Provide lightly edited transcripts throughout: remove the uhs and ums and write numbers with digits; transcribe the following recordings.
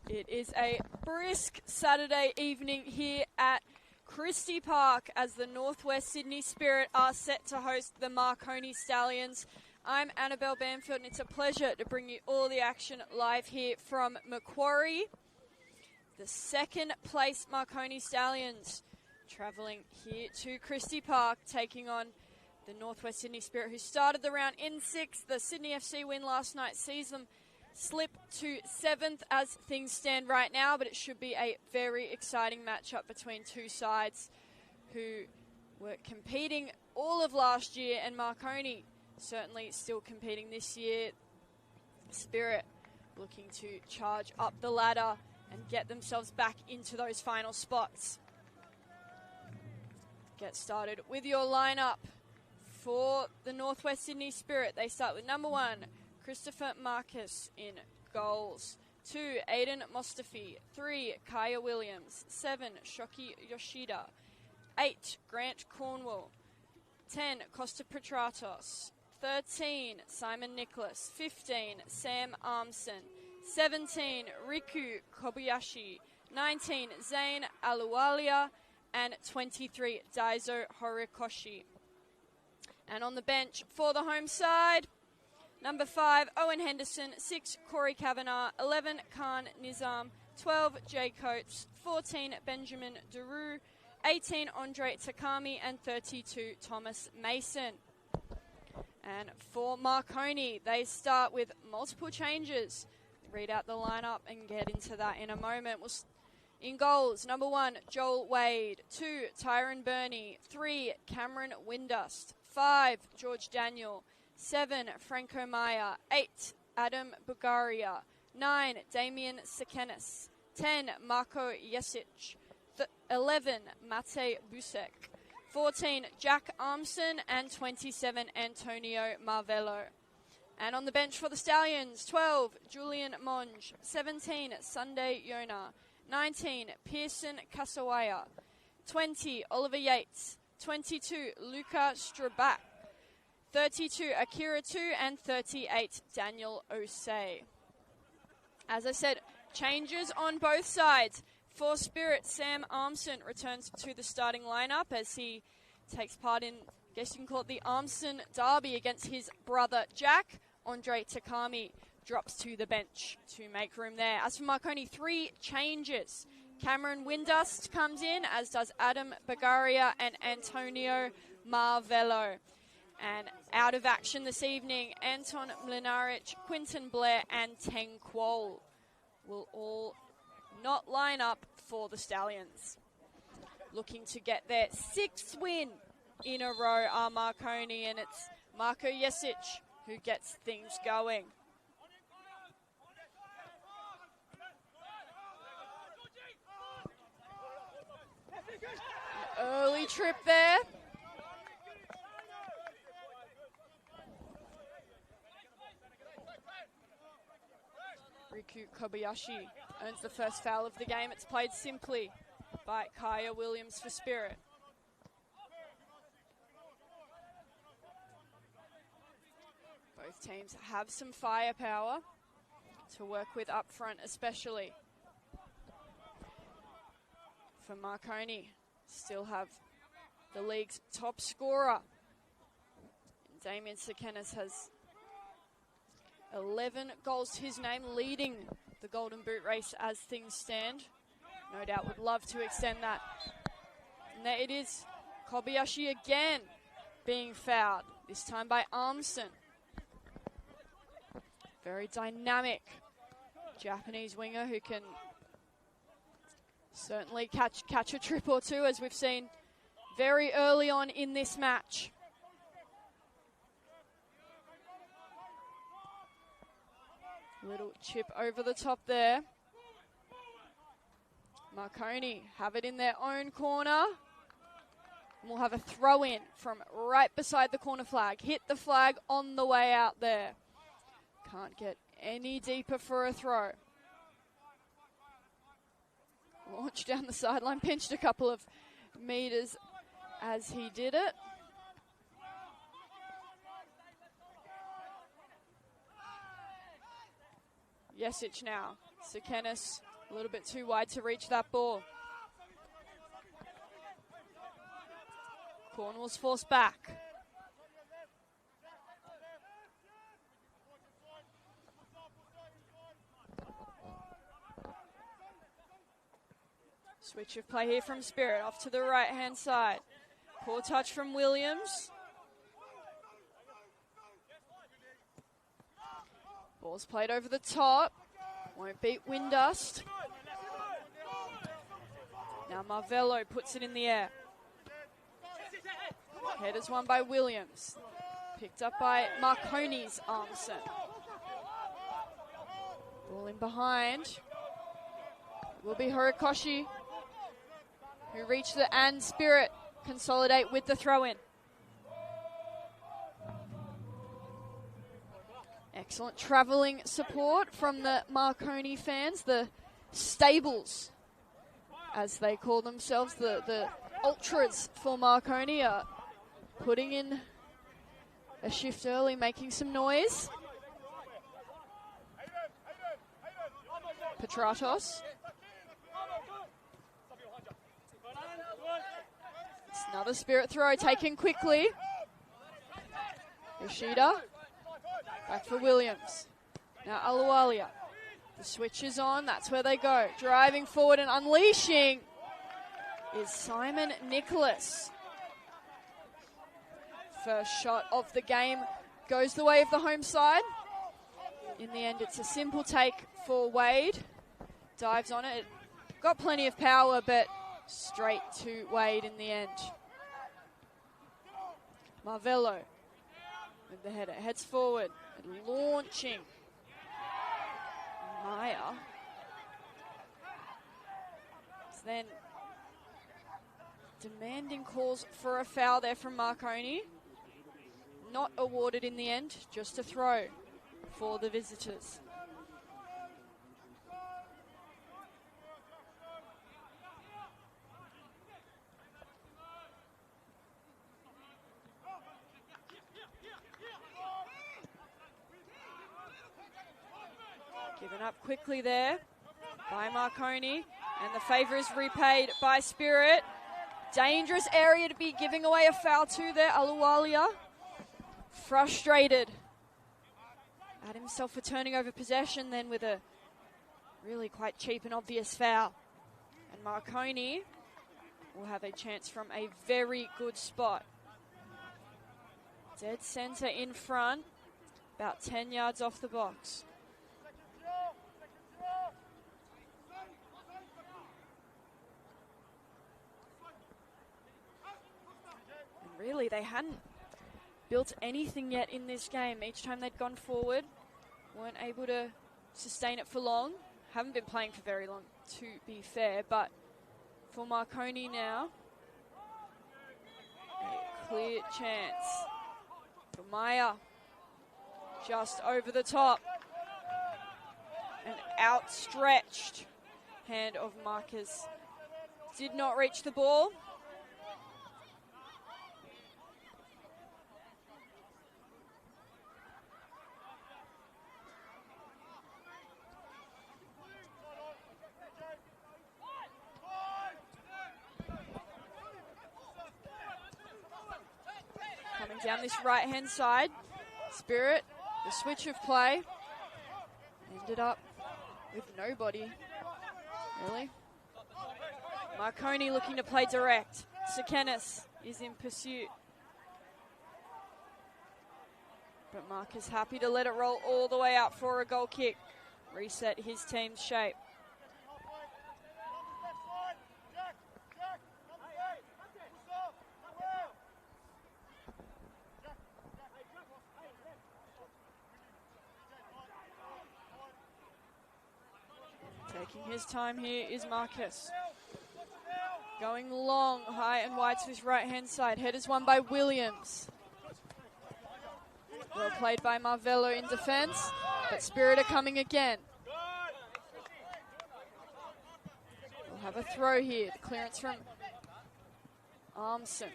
It is a brisk Saturday evening here at Christie Park as the Northwest Sydney Spirit are set to host the Marconi Stallions. I'm Annabelle Bamfield, and it's a pleasure to bring you all the action live here from Macquarie. The second place Marconi Stallions travelling here to Christie Park, taking on the Northwest Sydney Spirit, who started the round in 6th. The Sydney FC win last night sees them slip to 7th as things stand right now, but it should be a very exciting matchup between two sides who were competing all of last year, and Marconi certainly still competing this year. Spirit looking to charge up the ladder and get themselves back into those final spots. Get started with your lineup for the Northwest Sydney Spirit. They start with number 1, Christopher Marcus in goals. 2, Aiden Mostafi. 3, Kaya Williams. 7, Shoki Yoshida. 8, Grant Cornwall. 10, Costa Petratos. 13, Simon Nicholas. 15, Sam Armson. 17, Riku Kobayashi. 19, Zane Aluwalia. And 23, Daiso Horikoshi. And on the bench for the home side, number 5, Owen Henderson. 6, Corey Kavanagh. 11, Khan Nizam. 12, Jay Coates. 14, Benjamin Daru. 18, Andre Takami. And 32, Thomas Mason. And for Marconi, they start with multiple changes. Read out the lineup and get into that in a moment. In goals, number 1, Joel Wade. 2, Tyron Burney. 3, Cameron Windust. 5, George Daniel. 7, Franco Maya. 8, Adam Bugaria. 9, Damien Sekenis. 10, Marco Jesic. 11, Mate Busek. 14, Jack Armson. And 27, Antonio Marvello. And on the bench for the Stallions, 12, Julian Monge. 17, Sunday Yona. 19, Pearson Kasawaya. 20, Oliver Yates. 22, Luca Strabak. 32, Akira 2. And 38, Daniel Osei. As I said, changes on both sides. For Spirit, Sam Armson returns to the starting lineup as he takes part in, I guess you can call it the Armson derby against his brother Jack. Andre Takami drops to the bench to make room there. As for Marconi, 3 changes. Cameron Windust comes in, as does Adam Bagaria and Antonio Marvello. And out of action this evening, Anton Mlinaric, Quinton Blair and Teng Kuol will all not line up for the Stallions. Looking to get their 6th win in a row are Marconi, and it's Marco Jesic who gets things going. An early trip there. Riku Kobayashi earns the first foul of the game. It's played simply by Kaya Williams for Spirit. Both teams have some firepower to work with up front, especially. For Marconi, still have the league's top scorer. Damien Sekenis has 11 goals to his name, leading the Golden Boot race as things stand. No doubt would love to extend that. And there it is. Kobayashi again being fouled, this time by Armson. Very dynamic Japanese winger who can certainly catch a trip or two, as we've seen very early on in this match. Little chip over the top there. Marconi have it in their own corner. And we'll have a throw in from right beside the corner flag. Hit the flag on the way out there. Can't get any deeper for a throw. Launched down the sideline, pinched a couple of meters as he did it. Jesic now. Sekenis A little bit too wide to reach that ball. Cornwall's forced back. Switch of play here from Spirit, off to the right-hand side. Poor touch from Williams. Ball's played over the top. Won't beat Windust. Now Marvello puts it in the air. Headers won by Williams. Picked up by Marconi's Armson. Ball in behind. It will be Horikoshi, who reached the and Spirit consolidate with the throw-in. Excellent travelling support from the Marconi fans, the stables, as they call themselves, the ultras for Marconi are putting in a shift early, making some noise. Petratos. It's another Spirit throw taken quickly. Yoshida. Back for Williams. Now Aluwalia. The switch is on. That's where they go. Driving forward and unleashing is Simon Nicholas. First shot of the game goes the way of the home side. In the end, it's a simple take for Wade. Dives on it. Got plenty of power, but straight to Wade in the end. Marvello with the header. Heads forward. And launching. Maya. Then demanding calls for a foul there from Marconi. Not awarded in the end, just a throw for the visitors. Given up quickly there by Marconi, and the favour is repaid by Spirit. Dangerous area to be giving away a foul to there, Aluwalia. Frustrated at himself for turning over possession, then with a really quite cheap and obvious foul. And Marconi will have a chance from a very good spot. Dead centre in front, about 10 yards off the box. And really, they hadn't built anything yet in this game. Each time they'd gone forward, weren't able to sustain it for long. Haven't been playing for very long, to be fair, but for Marconi now, a clear chance. For Maya, just over the top. An outstretched hand of Marcus. Did not reach the ball. Down this right-hand side. Spirit, the switch of play. Ended up with nobody, really. Marconi looking to play direct. Sekenis is in pursuit. But Mark is happy to let it roll all the way out for a goal kick. Reset his team's shape. Taking his time here is Marcus. Going long, high and wide to his right-hand side. Headers won by Williams. Well played by Marvello in defence, but Spirit are coming again. We'll have a throw here. The clearance from Armson.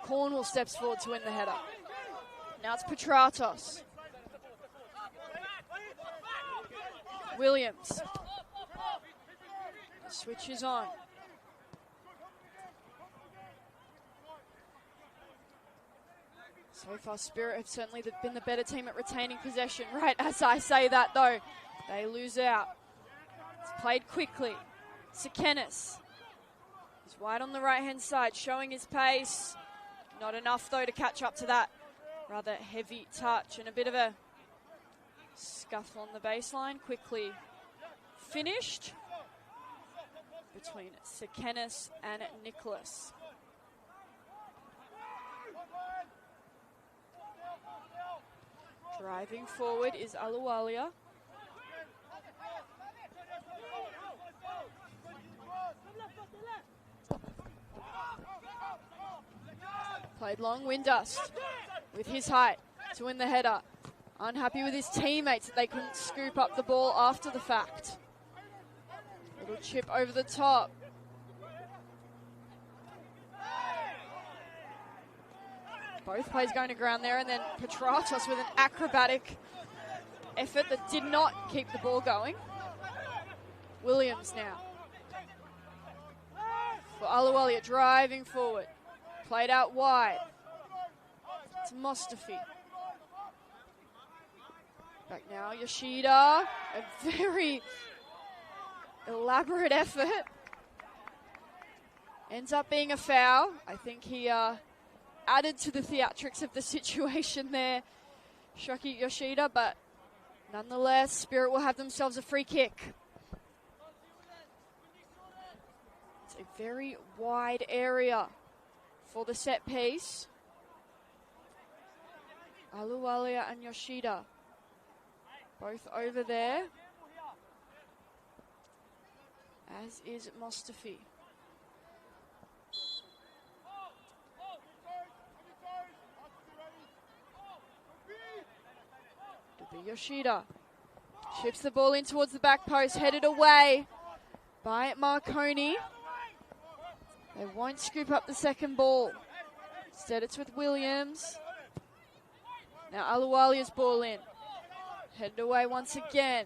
Cornwall steps forward to win the header. Now it's Petratos. Williams. The switch is on. So far, Spirit have certainly been the better team at retaining possession. Right as I say that, though, they lose out. It's played quickly. Sekenis. He's wide on the right-hand side, showing his pace. Not enough, though, to catch up to that rather heavy touch. And a bit of a scuffle on the baseline. Quickly finished between Sekenis and Nicholas. Driving forward is Aluwalia. Played long, Windust with his height to win the header. Unhappy with his teammates that they couldn't scoop up the ball after the fact. Little chip over the top. Both plays going to ground there, and then Petratos with an acrobatic effort that did not keep the ball going. Williams now. For Aluwalia driving forward. Played out wide. It's Mustafi. Back now, Yoshida. A very elaborate effort. Ends up being a foul. I think he added to the theatrics of the situation there, Shoki Yoshida, but nonetheless, Spirit will have themselves a free kick. It's a very wide area for the set piece. Aluwalia and Yoshida both over there, as is Mustafi. Yoshida chips the ball in towards the back post, headed away by Marconi. They won't scoop up the second ball. Instead, it's with Williams. Now Aluwalia's ball in. Headed away once again.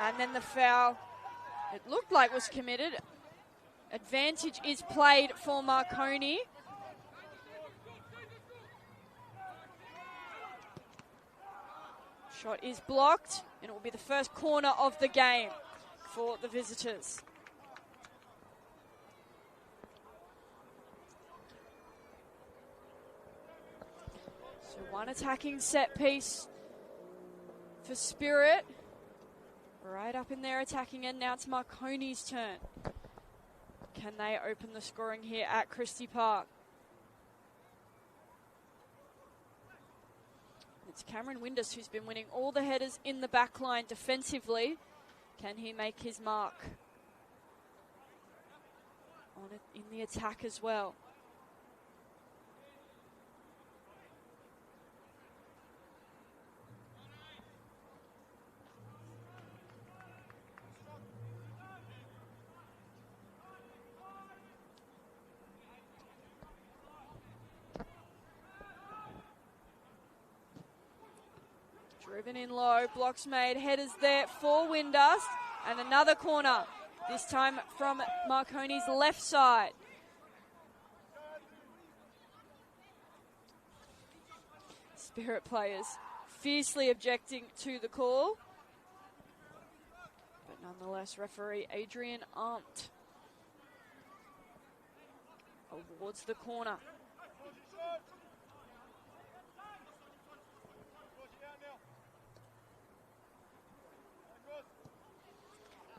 And then the foul, it looked like was committed. Advantage is played for Marconi. Shot is blocked, and it will be the first corner of the game for the visitors. So one attacking set piece for Spirit. Right up in their attacking end. Now it's Marconi's turn. Can they open the scoring here at Christie Park? It's Cameron Windus who's been winning all the headers in the back line defensively. Can he make his mark on it in the attack as well? Driven in low, blocks made, headers there for Windust, and another corner, this time from Marconi's left side. Spirit players fiercely objecting to the call, but nonetheless, referee Adrian Arndt awards the corner.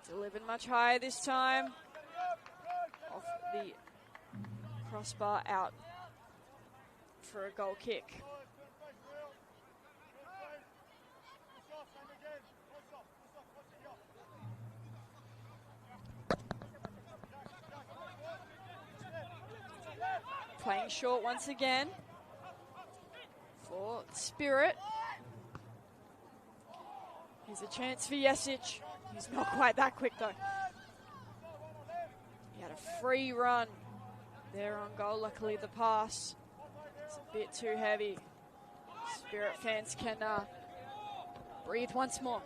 Delivered much higher this time. Off the crossbar, out for a goal kick. Playing short once again for Spirit. Here's a chance for Jesic. He's not quite that quick though. He had a free run there on goal. Luckily the pass is a bit too heavy. Spirit fans can breathe once more.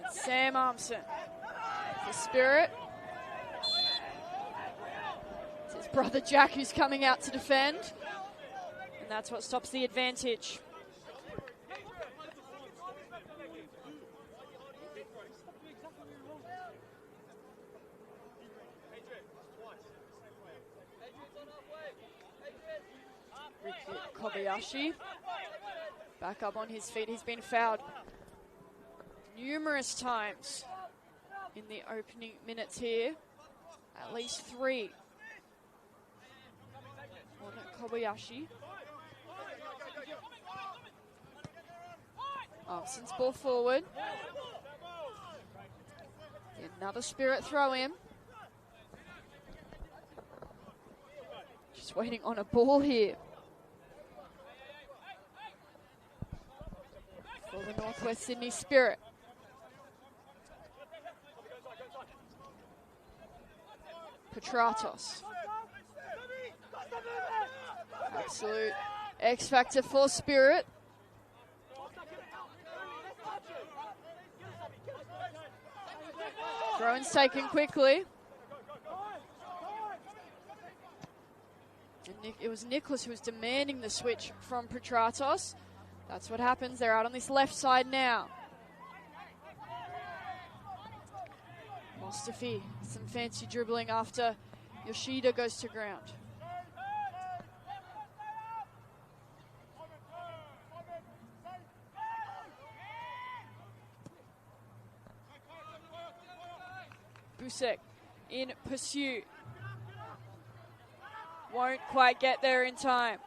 It's Sam Armson for Spirit. It's his brother Jack who's coming out to defend. And that's what stops the advantage. Kobayashi back up on his feet. He's been fouled numerous times in the opening minutes here. At least 3 on Kobayashi. Armson's ball forward. Another Spirit throw in. Just waiting on a ball here. For the Northwest Sydney Spirit. Petratos. Absolute X factor for Spirit. Throw-in's taken quickly. And it was Nicholas who was demanding the switch from Petratos. That's what happens. They're out on this left side now. Mustafi, some fancy dribbling after Yoshida goes to ground. Busek in pursuit. Won't quite get there in time.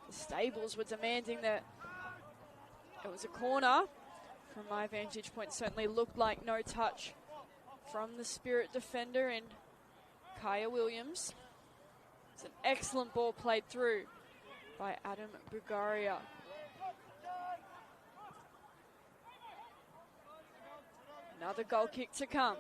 The Stables were demanding that it was a corner. From my vantage point, certainly looked like no touch from the Spirit defender in Kaya Williams. It's an excellent ball played through by Adam Bugaria. Another goal kick to come.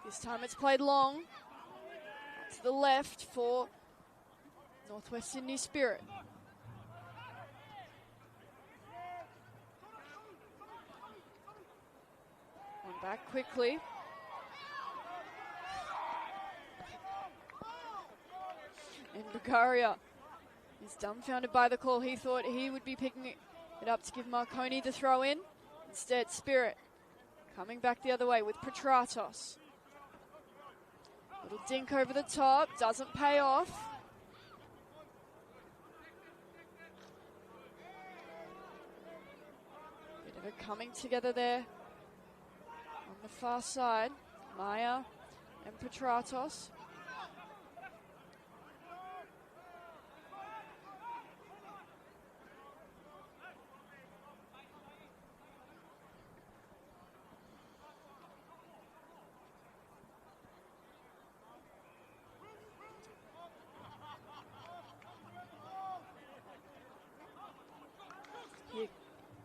This time it's played long to the left for Northwest Sydney Spirit. One back quickly. And Bugaria is dumbfounded by the call. He thought he would be picking it up to give Marconi the throw in. Instead, Spirit coming back the other way with Petratos. Little dink over the top, doesn't pay off. Bit of a coming together there on the far side. Maya and Petratos.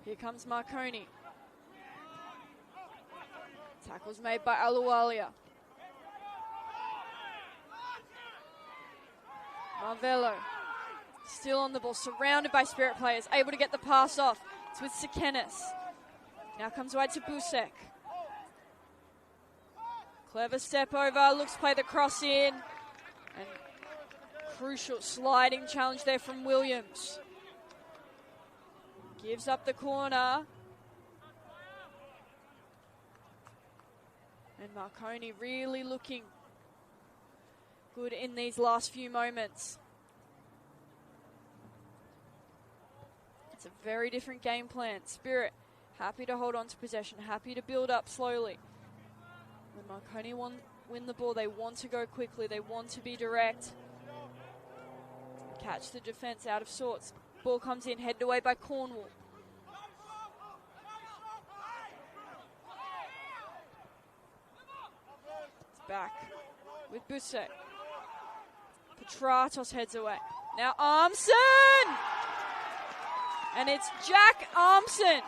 Here comes Marconi. Tackles made by Aluwalia. Marvello still on the ball, surrounded by Spirit players, able to get the pass off. It's with Sekenis. Now comes wide to Busek. Clever step over, looks to play the cross in. And crucial sliding challenge there from Williams. Gives up the corner. And Marconi really looking good in these last few moments. It's a very different game plan. Spirit happy to hold on to possession, happy to build up slowly. When Marconi win the ball, they want to go quickly, they want to be direct. catch the defense out of sorts. Ball comes in, headed away by Cornwall. It's back with Busek. Petratos heads away. Now Armson! And it's Jack Armson.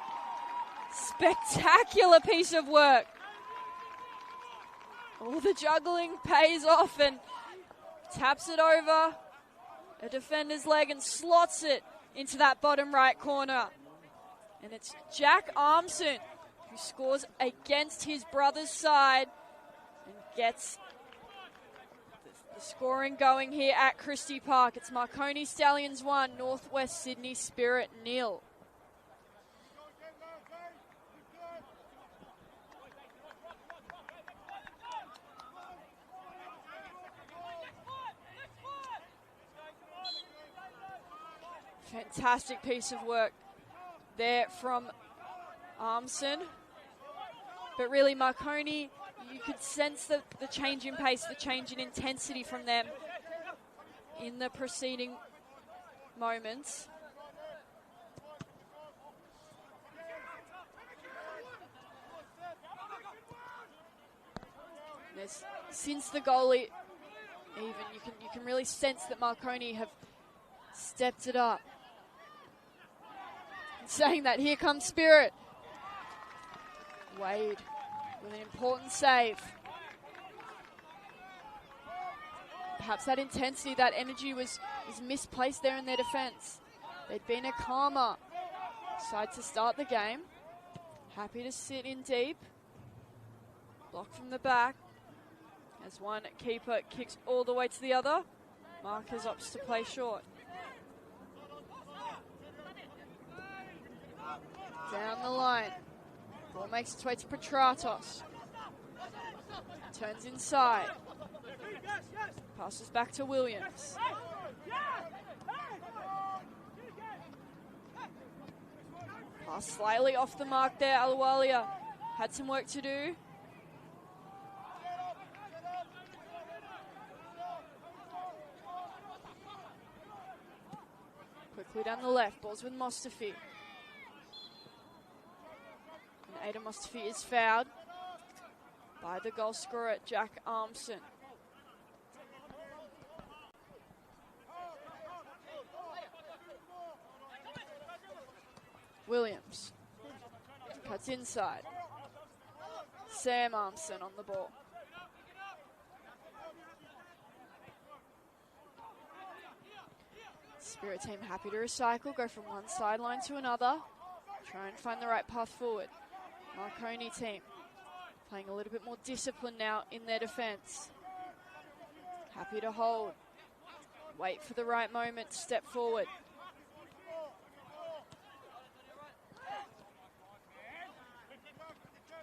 Spectacular piece of work. All the juggling pays off and taps it over a defender's leg and slots it into that bottom right corner. And it's Jack Armson who scores against his brother's side and gets the scoring going here at Christie Park. It's Marconi Stallions 1, Northwest Sydney Spirit 0. Fantastic piece of work there from Armson. But really, Marconi, you could sense the change in pace, the change in intensity from them in the preceding moments. Since the goalie, even you can really sense that Marconi have stepped it up. Saying that, here comes Spirit. Wade with an important save. Perhaps that intensity, that energy was misplaced there in their defense. They'd been a calmer side to start the game. Happy to sit in deep. Block from the back. As one keeper kicks all the way to the other. Marcus opts to play short. Down the line. Ball makes its way to Petratos. Turns inside. Passes back to Williams. Pass slightly off the mark there. Aluwalia had some work to do. Quickly down the left. Ball's with Mustafi. Ada Mustafi is fouled by the goal scorer, Jack Armson. Williams cuts inside. Sam Armson on the ball. Spirit team happy to recycle, go from one sideline to another, try and find the right path forward. Marconi team playing a little bit more discipline now in their defense. Happy to hold. Wait for the right moment to step forward.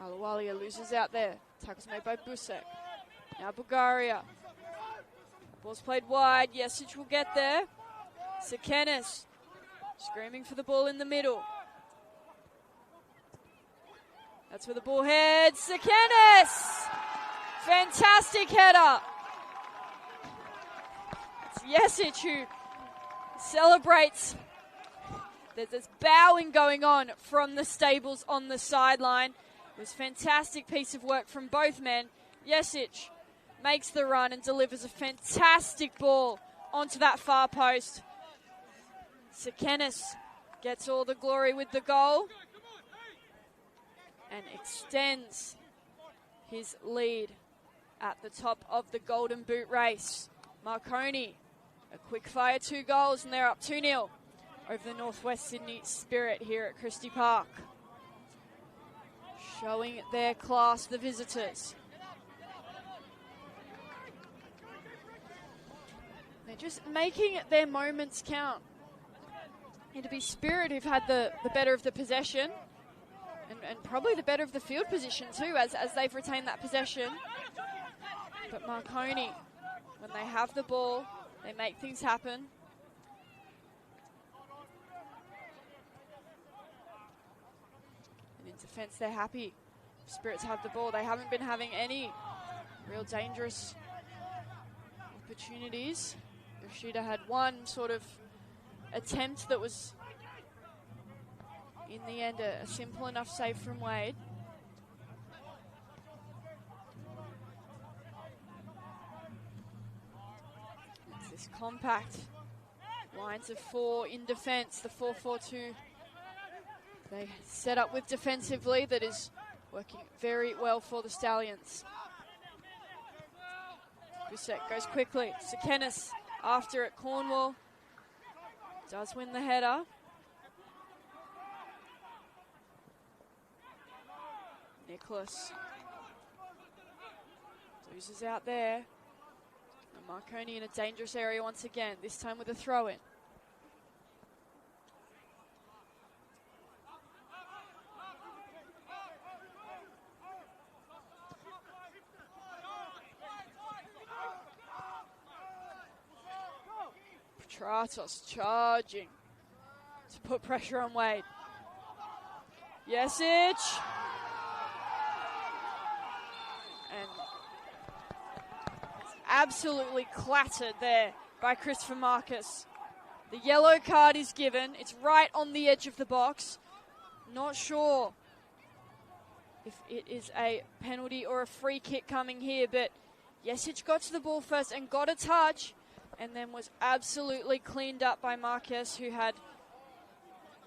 Aluwalia loses out there. Tackles made by Busek. Now Bulgaria. Ball's played wide. Yesic will get there. Sekenis screaming for the ball in the middle. That's where the ball heads. Sekenis! Fantastic header. It's Yesic who celebrates. There's this bowing going on from the stables on the sideline. It was a fantastic piece of work from both men. Yesic makes the run and delivers a fantastic ball onto that far post. Sekenis gets all the glory with the goal and extends his lead at the top of the Golden Boot race. Marconi, a quick fire 2 goals, and they're up 2-0 over the Northwest Sydney Spirit here at Christie Park. Showing their class, the visitors. They're just making their moments count. It'll be Spirit who've had the better of the possession. And probably the better of the field position too, as they've retained that possession. But Marconi, when they have the ball, they make things happen. And in defense, they're happy. Spirits have the ball. They haven't been having any real dangerous opportunities. Yoshida had one sort of attempt that was, in the end, a simple enough save from Wade. It's this compact lines of four in defence, the 4-4-2 they set up with defensively that is working very well for the Stallions. Busek goes quickly. Sekenis after it. Cornwall does win the header. Nicholas loses out there. And Marconi in a dangerous area once again, this time with a throw-in. Petratos charging to put pressure on Wade. Jesic. And absolutely clattered there by Christopher Marcus. The yellow card is given. It's right on the edge of the box. Not sure if it is a penalty or a free kick coming here, but Jesic got to the ball first and got a touch, and then was absolutely cleaned up by Marquez, who had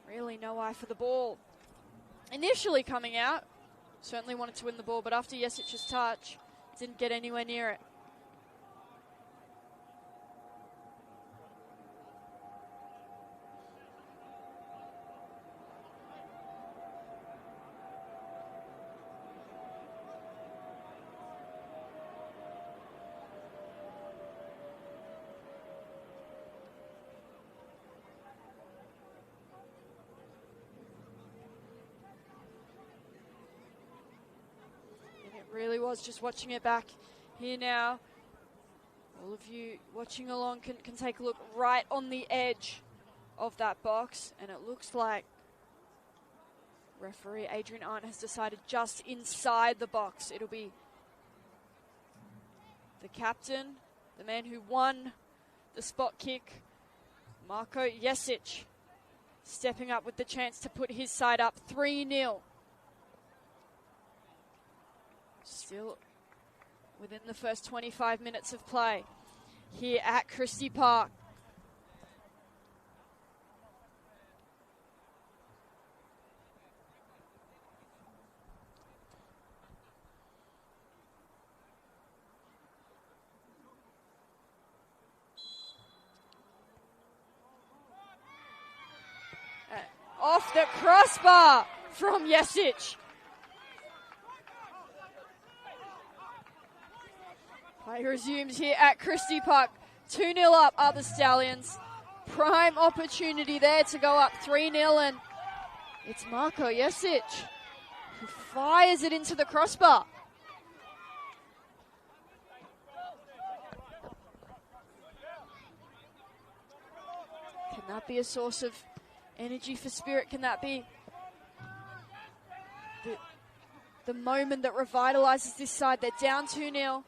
really no eye for the ball. Initially coming out, certainly wanted to win the ball, but after Jesic's touch, didn't get anywhere near it. Really was just watching it back here now. All of you watching along can take a look right on the edge of that box, and it looks like referee Adrian Arndt has decided just inside the box. It'll be the captain, the man who won the spot kick, Marko Jesic, stepping up with the chance to put his side up 3-0. Still within the first 25 minutes of play here at Christie Park. Off the crossbar from Jesic. Play resumes here at Christie Park. 2-0 up are the Stallions. Prime opportunity there to go up 3-0, and it's Marko Jesic who fires it into the crossbar. Can that be a source of energy for Spirit? Can that be the moment that revitalizes this side? They're down 2-0.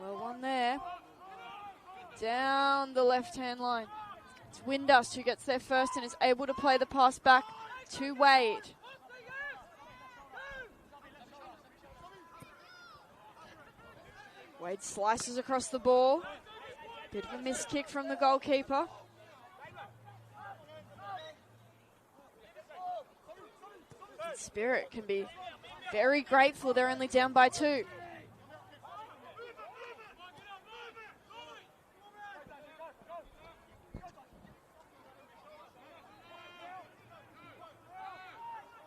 Well, one there. Down the left-hand line. It's Windust who gets there first and is able to play the pass back to Wade. Wade slices across the ball. Bit of a missed kick from the goalkeeper. Spirit can be very grateful they're only down by 2.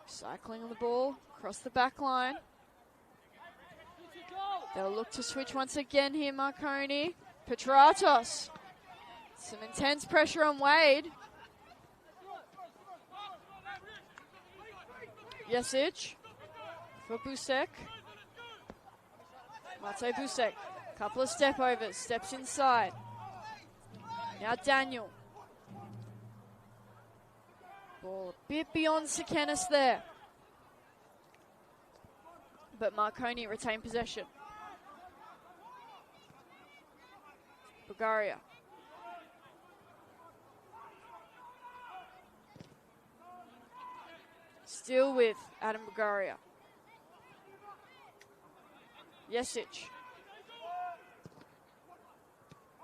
Cycling on the ball across the back line. They'll look to switch once again here, Marconi. Petratos. Some intense pressure on Wade. Jesic for Busek. Mate Busek. Couple of step overs. Steps inside. Now Daniel. Ball a bit beyond Sekenis there. But Marconi retained possession. Bulgaria. Still with Adam Bulgaria. Jesic.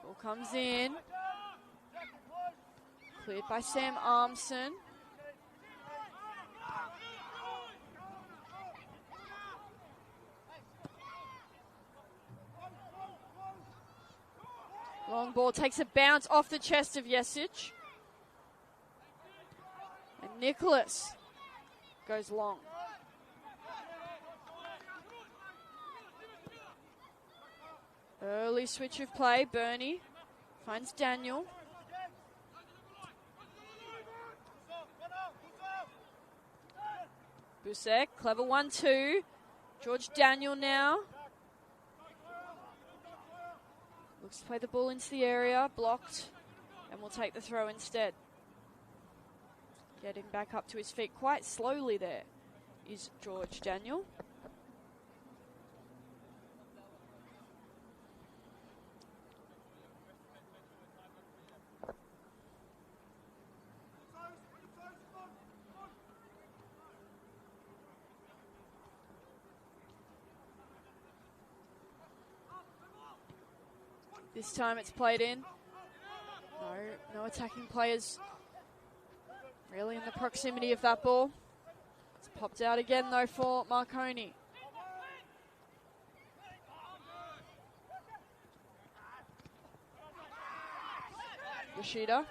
Ball comes in. Cleared by Sam Armson. Long ball takes a bounce off the chest of Jesic. And Nicholas goes long. Early switch of play. Bernie finds Daniel. Busek, clever 1-2. George Daniel now. Looks to play the ball into the area, blocked, and will take the throw instead. Getting back up to his feet quite slowly there is George Daniel. This time it's played in. No attacking players really in the proximity of that ball. It's popped out again though for Marconi. Yoshida.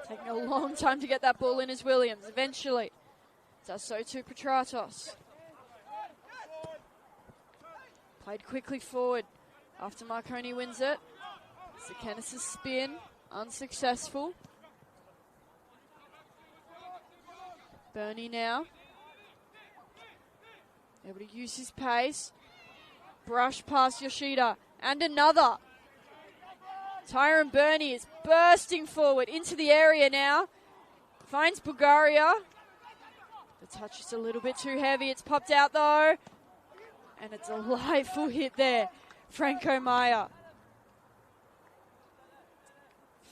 Taking a long time to get that ball in is Williams. Eventually does so to Petratos. Played quickly forward after Marconi wins it. Sekenis' spin, unsuccessful. Bernie now. Able to use his pace. Brush past Yoshida. And another. Tyrone Bernie is bursting forward into the area now. Finds Bulgaria. The touch is a little bit too heavy. It's popped out though. And it's a light full hit there. Franco Maya.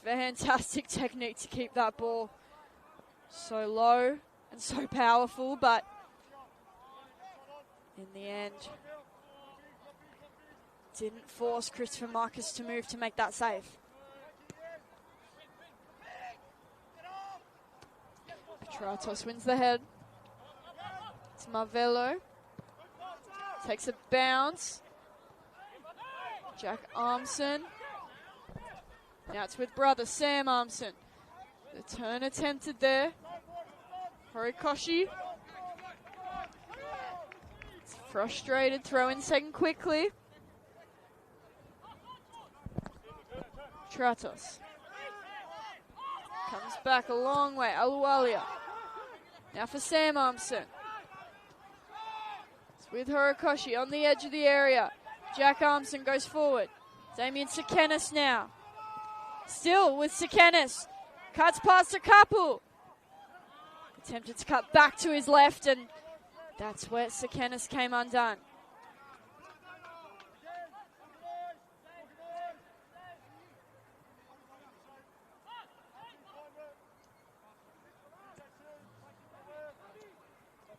Fantastic technique to keep that ball so low and so powerful, but in the end, didn't force Christopher Marcus to move to make that save. Petratos wins the head. It's Marvelo. Takes a bounce. Jack Armson. Now it's with brother Sam Armson. The turn attempted there. Horikoshi. It's frustrated. Throw in second quickly. Tratos. Comes back a long way. Aluwalia. Now for Sam Armson. It's with Horikoshi on the edge of the area. Jack Armson goes forward. Damien Sekenis now. Still with Sekenis. Cuts past Akapu. Attempted to cut back to his left, and that's where Sekenis came undone.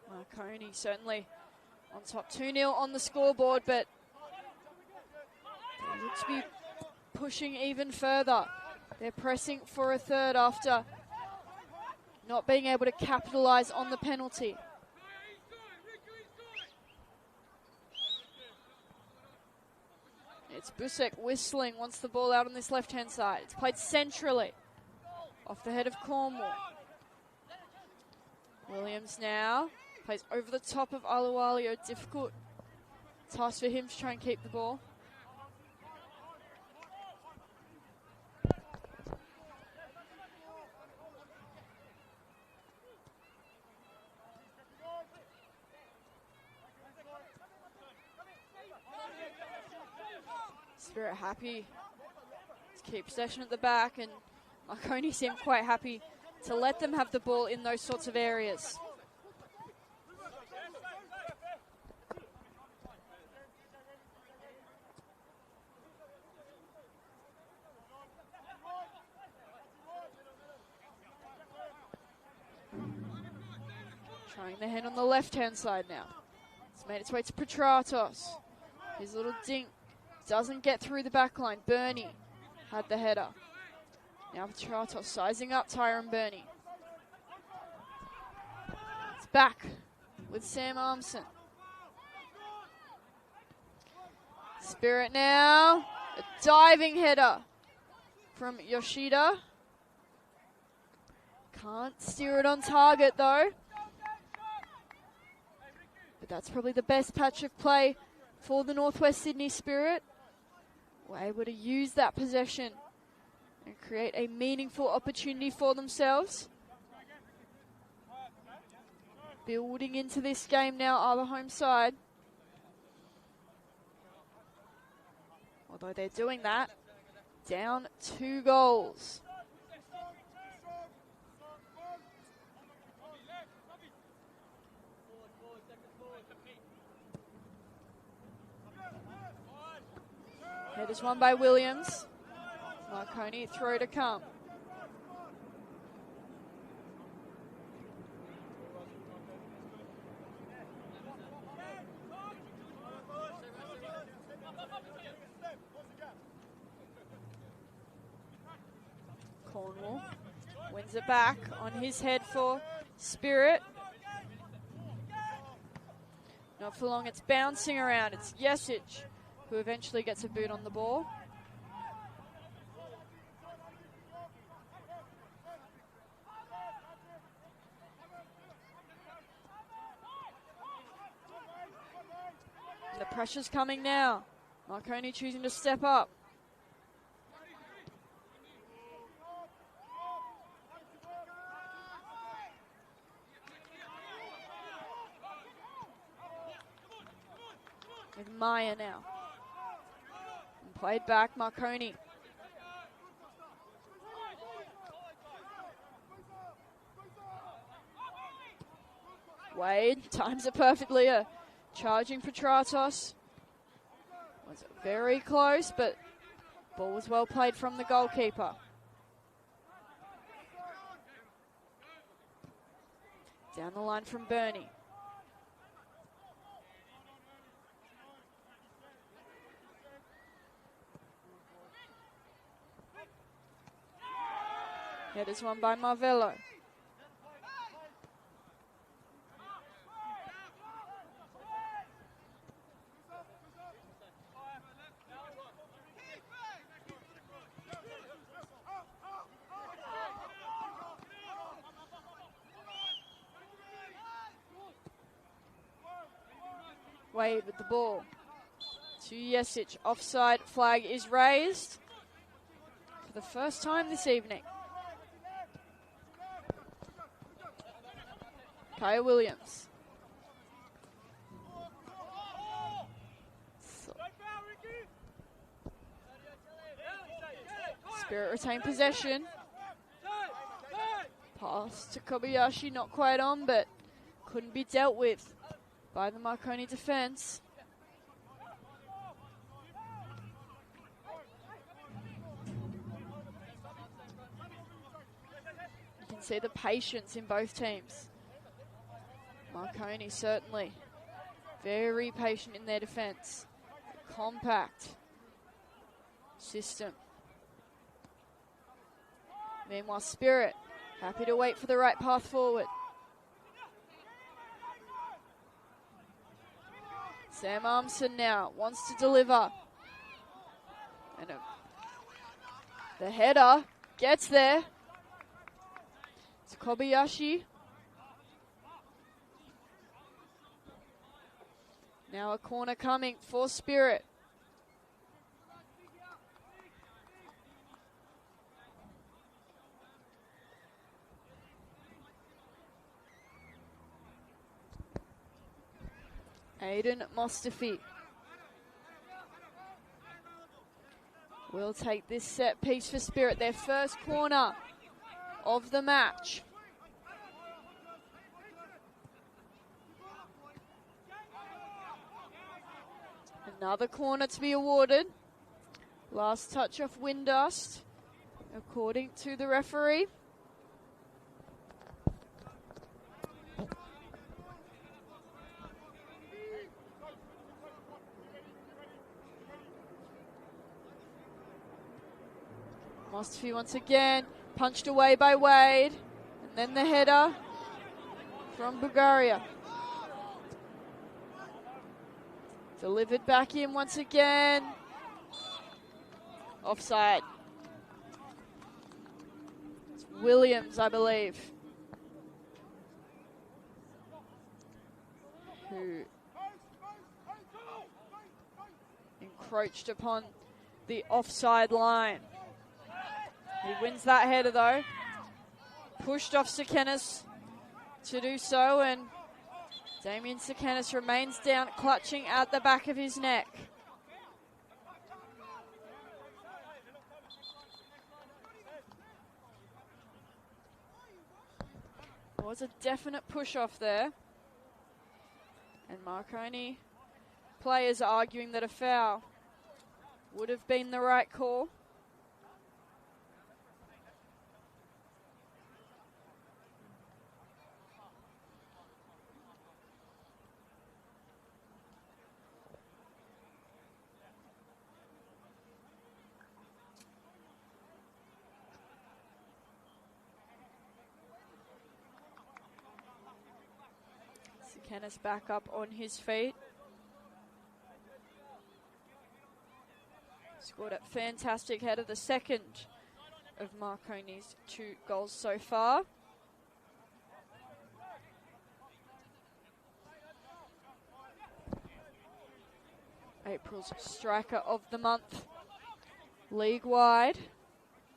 Marconi certainly on top 2-0 on the scoreboard, but they look to be pushing even further. They're pressing for a third after not being able to capitalize on the penalty. It's Busek whistling, wants the ball out on this left-hand side. It's played centrally off the head of Cornwall. Williams now plays over the top of Aluwalia. Difficult task for him to try and keep the ball. happy to keep possession at the back, and Marconi seemed quite happy to let them have the ball in those sorts of areas. Trying the hand on the left-hand side now. It's made its way to Petratos. His little dink doesn't get through the back line. Bernie had the header. Now Petratos sizing up Tyrone Bernie. It's back with Sam Armson. Spirit now. A diving header from Yoshida. Can't steer it on target though. But that's probably the best patch of play for the Northwest Sydney Spirit. Were able to use that possession and create a meaningful opportunity for themselves. Building into this game now are the home side. Although they're doing that, down 2 goals. Headers won by Williams. Marconi throw to come. Cornwall wins it back on his head for Spirit. Not for long, it's bouncing around. It's Yesic who eventually gets a boot on the ball. The pressure's coming now. Marconi choosing to step up. With Maya now. And played back, Marconi. Wade times it perfectly. A charging Petratos. Was very close, but ball was well played from the goalkeeper. Down the line from Bernie. Headers won by Marvello. Wade with the ball to Yesic. Offside flag is raised for the first time this evening. Kaya Williams. Spirit retain possession. Pass to Kobayashi, not quite on, but couldn't be dealt with by the Marconi defense. You can see the patience in both teams. Marconi certainly very patient in their defense. Compact system. Meanwhile, Spirit happy to wait for the right path forward. Sam Armson now wants to deliver. And the header gets there. It's Kobayashi. Now a corner coming for Spirit. Aiden Mostafi. will take this set piece for Spirit, their first corner of the match. Another corner to be awarded. Last touch off Windust, according to the referee. Mostfi once again, punched away by Wade. And then the header from Bulgaria. Delivered back in once again. Offside. It's Williams, I believe, who encroached upon the offside line. He wins that header though. Pushed off Sekenis to do so, and Damien Sekenis remains down, clutching at the back of his neck. There was a definite push off there. And Marconi players arguing that a foul would have been the right call. Sekenis back up on his feet. Scored a fantastic header, the second of Marconi's 2 goals so far. April's striker of the month, league-wide.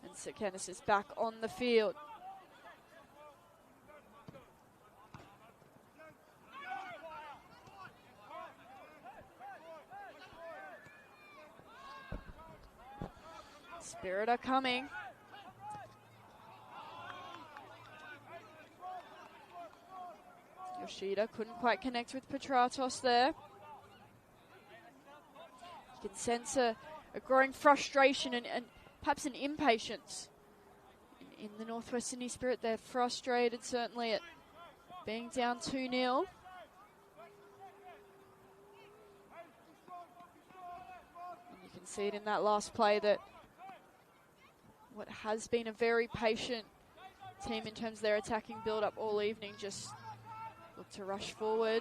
And Sekenis is back on the field. Spirit are coming. Yoshida couldn't quite connect with Petratos there. You can sense a growing frustration and perhaps an impatience in the Northwest Sydney Spirit. They're frustrated certainly at being down 2-0. You can see it in that last play that what has been a very patient team in terms of their attacking build-up all evening just looked to rush forward,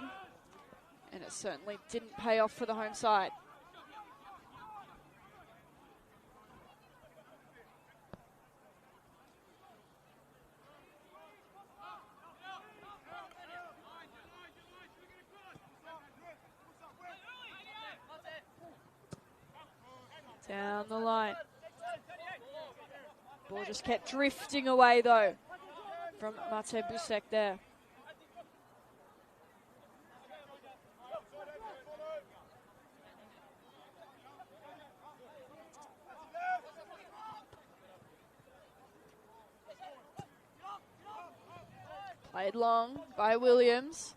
and it certainly didn't pay off for the home side. Down the line. Ball just kept drifting away though from Mate Busek there. Played long by Williams.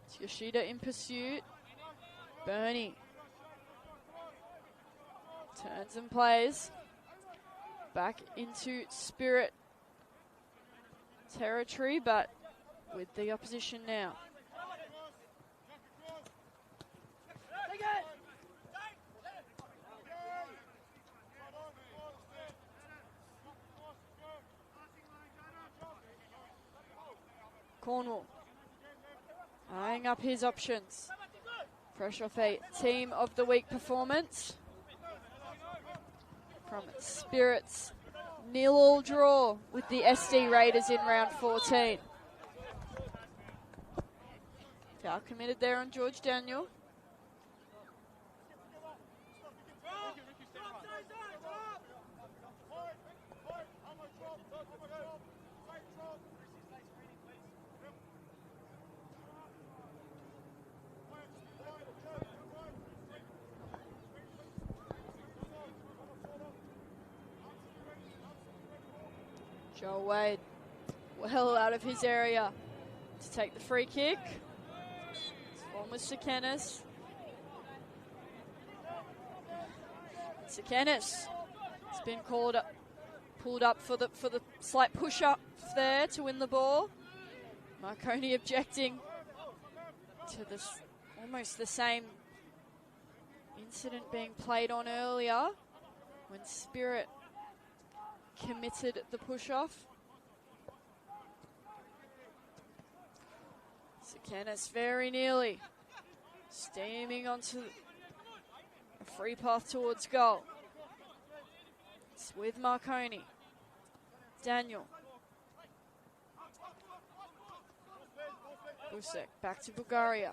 It's Yoshida in pursuit. Bernie turns and plays. Back into Spirit territory, but with the opposition now. Cornwall eyeing up his options. Fresh off a Team of the Week performance from Spirit's 0-0 draw with the SD Raiders in round 14. Foul committed there on George Daniel. Joel Wade well out of his area to take the free kick. It's one with Sekenis. Sekenis has been pulled up for the slight push up there to win the ball. Marconi objecting to this almost the same incident being played on earlier when Spirit committed the push off. Sekenis very nearly steaming onto a free path towards goal. It's with Marconi. Daniel. Busek back to Bulgaria.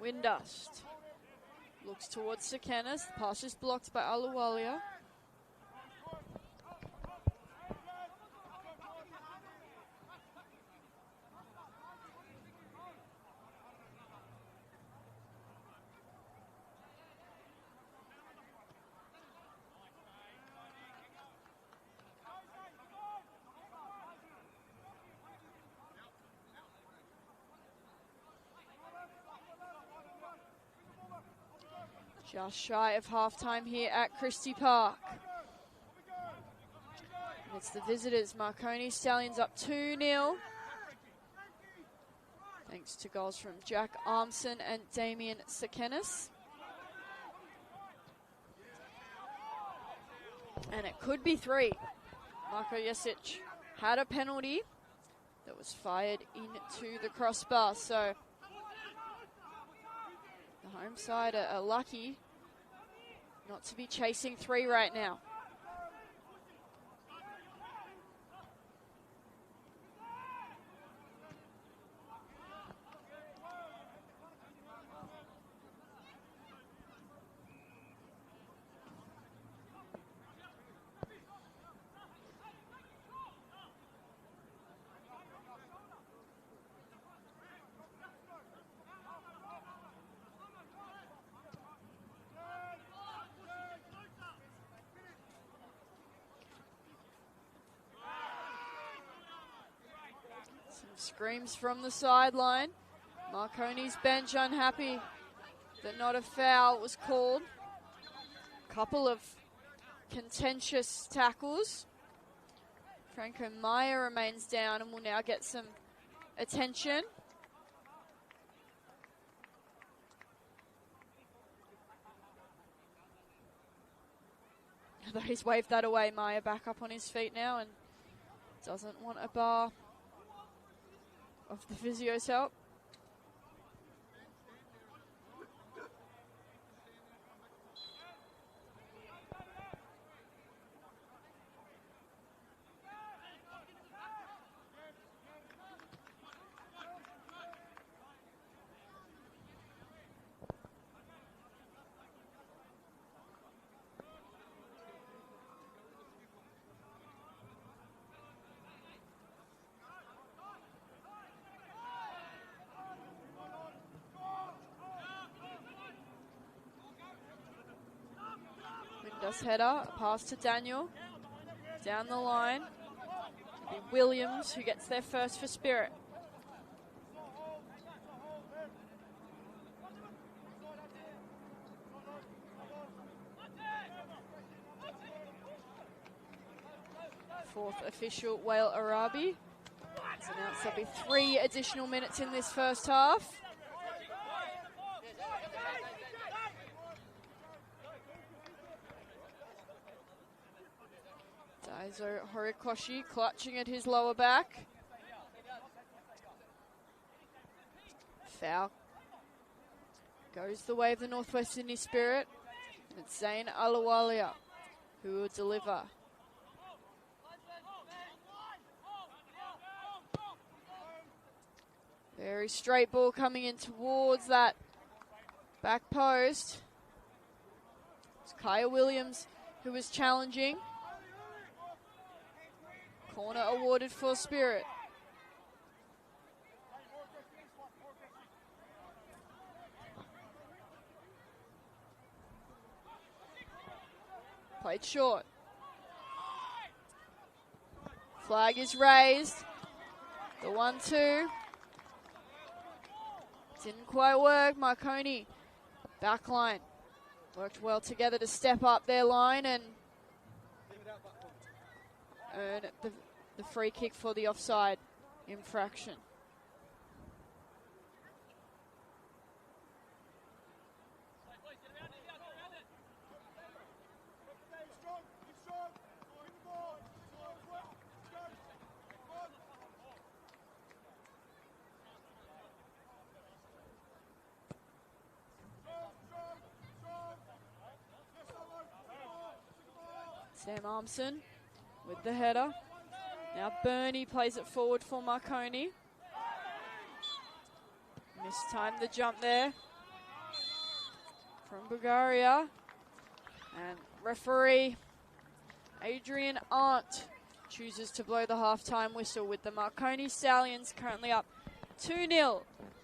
Windust looks towards Sekenis. The pass is blocked by Aluwalia. Just shy of halftime here at Christie Park. And it's the visitors, Marconi Stallions up 2-0. Thanks to goals from Jack Armson and Damien Sekenis. And it could be 3. Marko Jesic had a penalty that was fired into the crossbar, so the home side are lucky not to be chasing 3 right now. Screams from the sideline. Marconi's bench unhappy that not a foul was called. Couple of contentious tackles. Franco Meyer remains down and will now get some attention. Although he's waved that away, Meyer back up on his feet now and doesn't want a bar of the physio's help. Windust header, a pass to Daniel. Down the line. It'll be Williams who gets there first for Spirit. Fourth official, Wael Arabi. It's announced there'll be 3 additional minutes in this first half. Daiso Horikoshi clutching at his lower back. Foul. Goes the way of the Northwest Sydney Spirit. And it's Zane Aluwalia who will deliver. Very straight ball coming in towards that back post. It's Kaya Williams who was challenging. Corner awarded for Spirit. Played short. Flag is raised. The 1-2. Didn't quite work. Marconi, back line. Worked well together to step up their line and earn the free kick for the offside infraction. Sam Armson with the header. Now Bernie plays it forward for Marconi. Mistimed the jump there from Bulgaria. And referee Adrian Arndt chooses to blow the halftime whistle with the Marconi Stallions currently up 2-0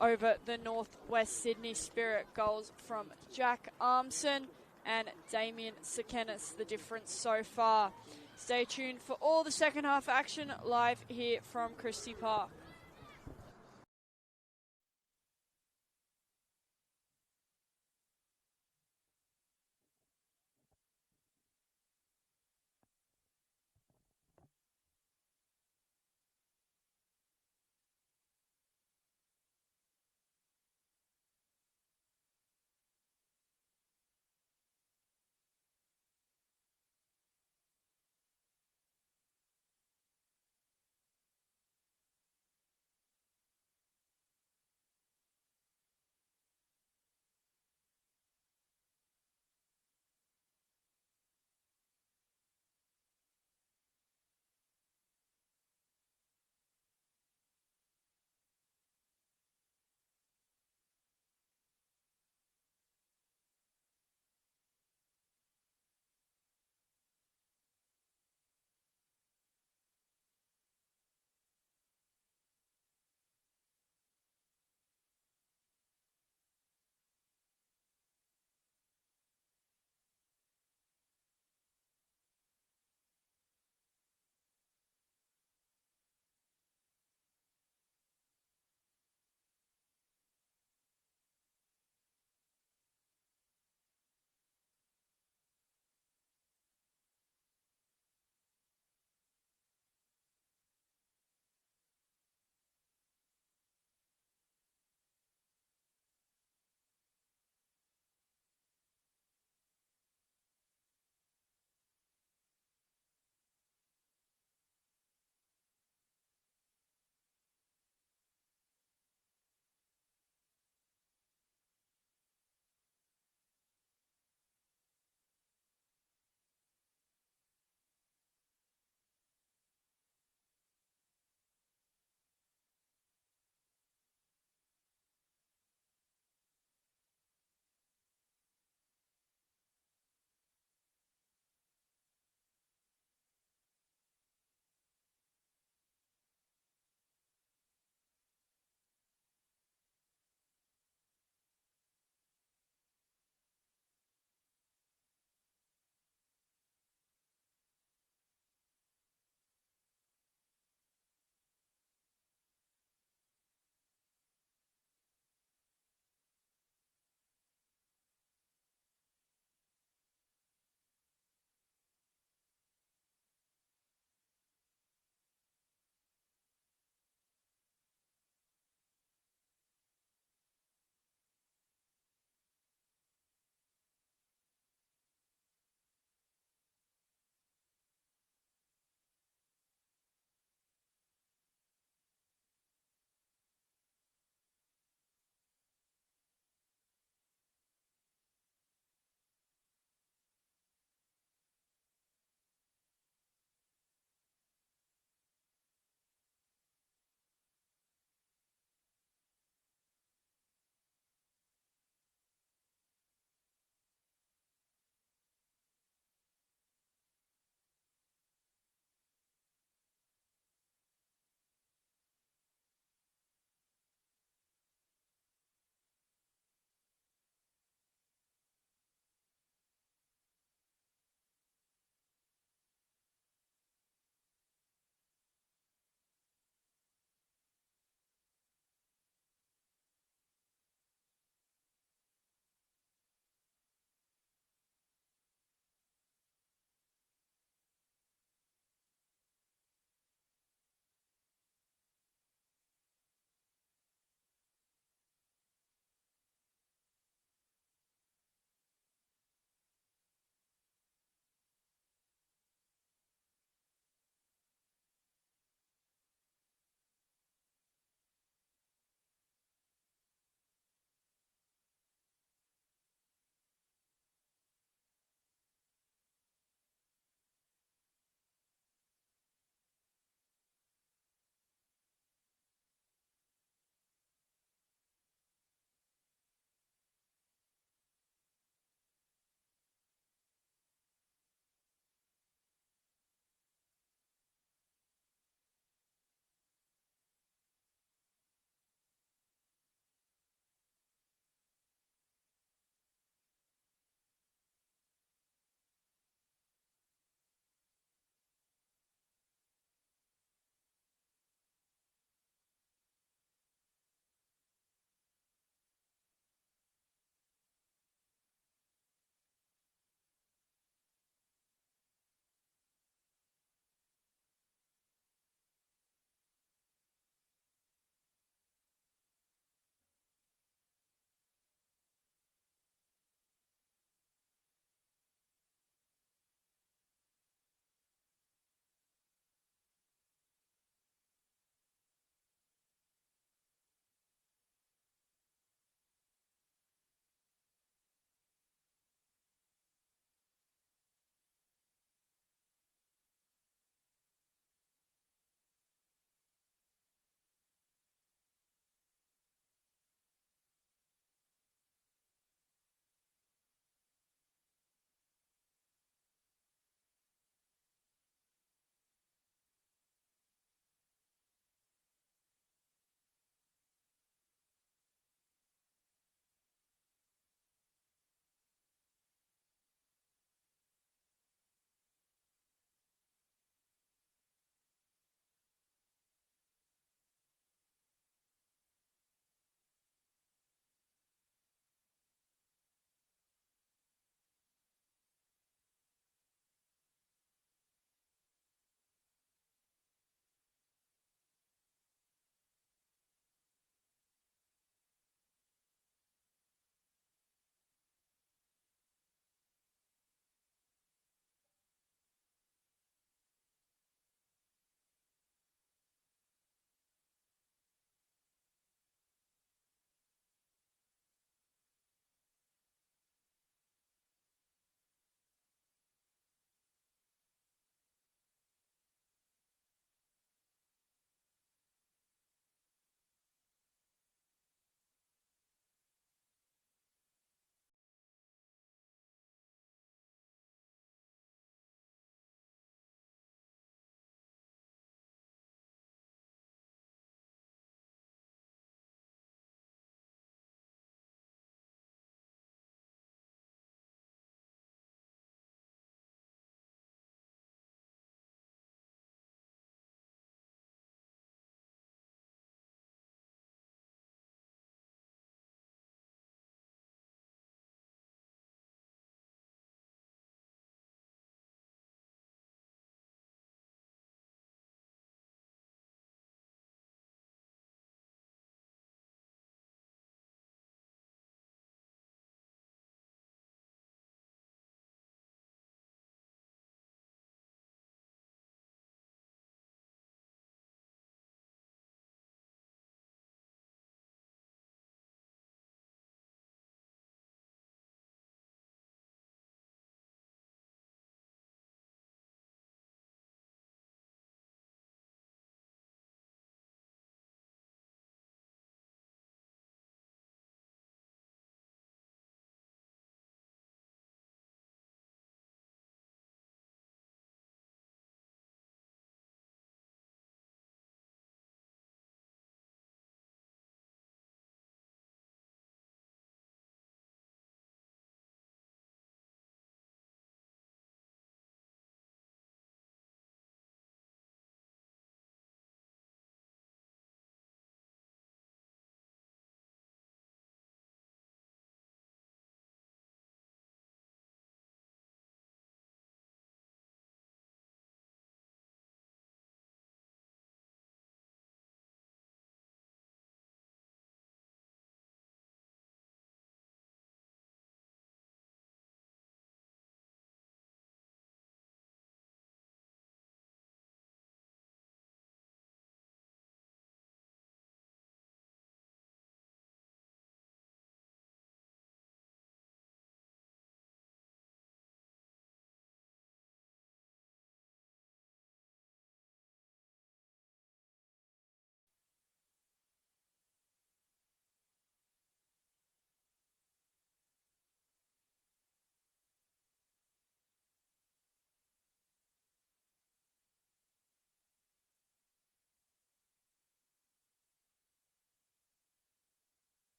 over the Northwest Sydney Spirit. Goals from Jack Armson and Damien Sekenis, the difference so far. Stay tuned for all the second half action live here from Christie Park.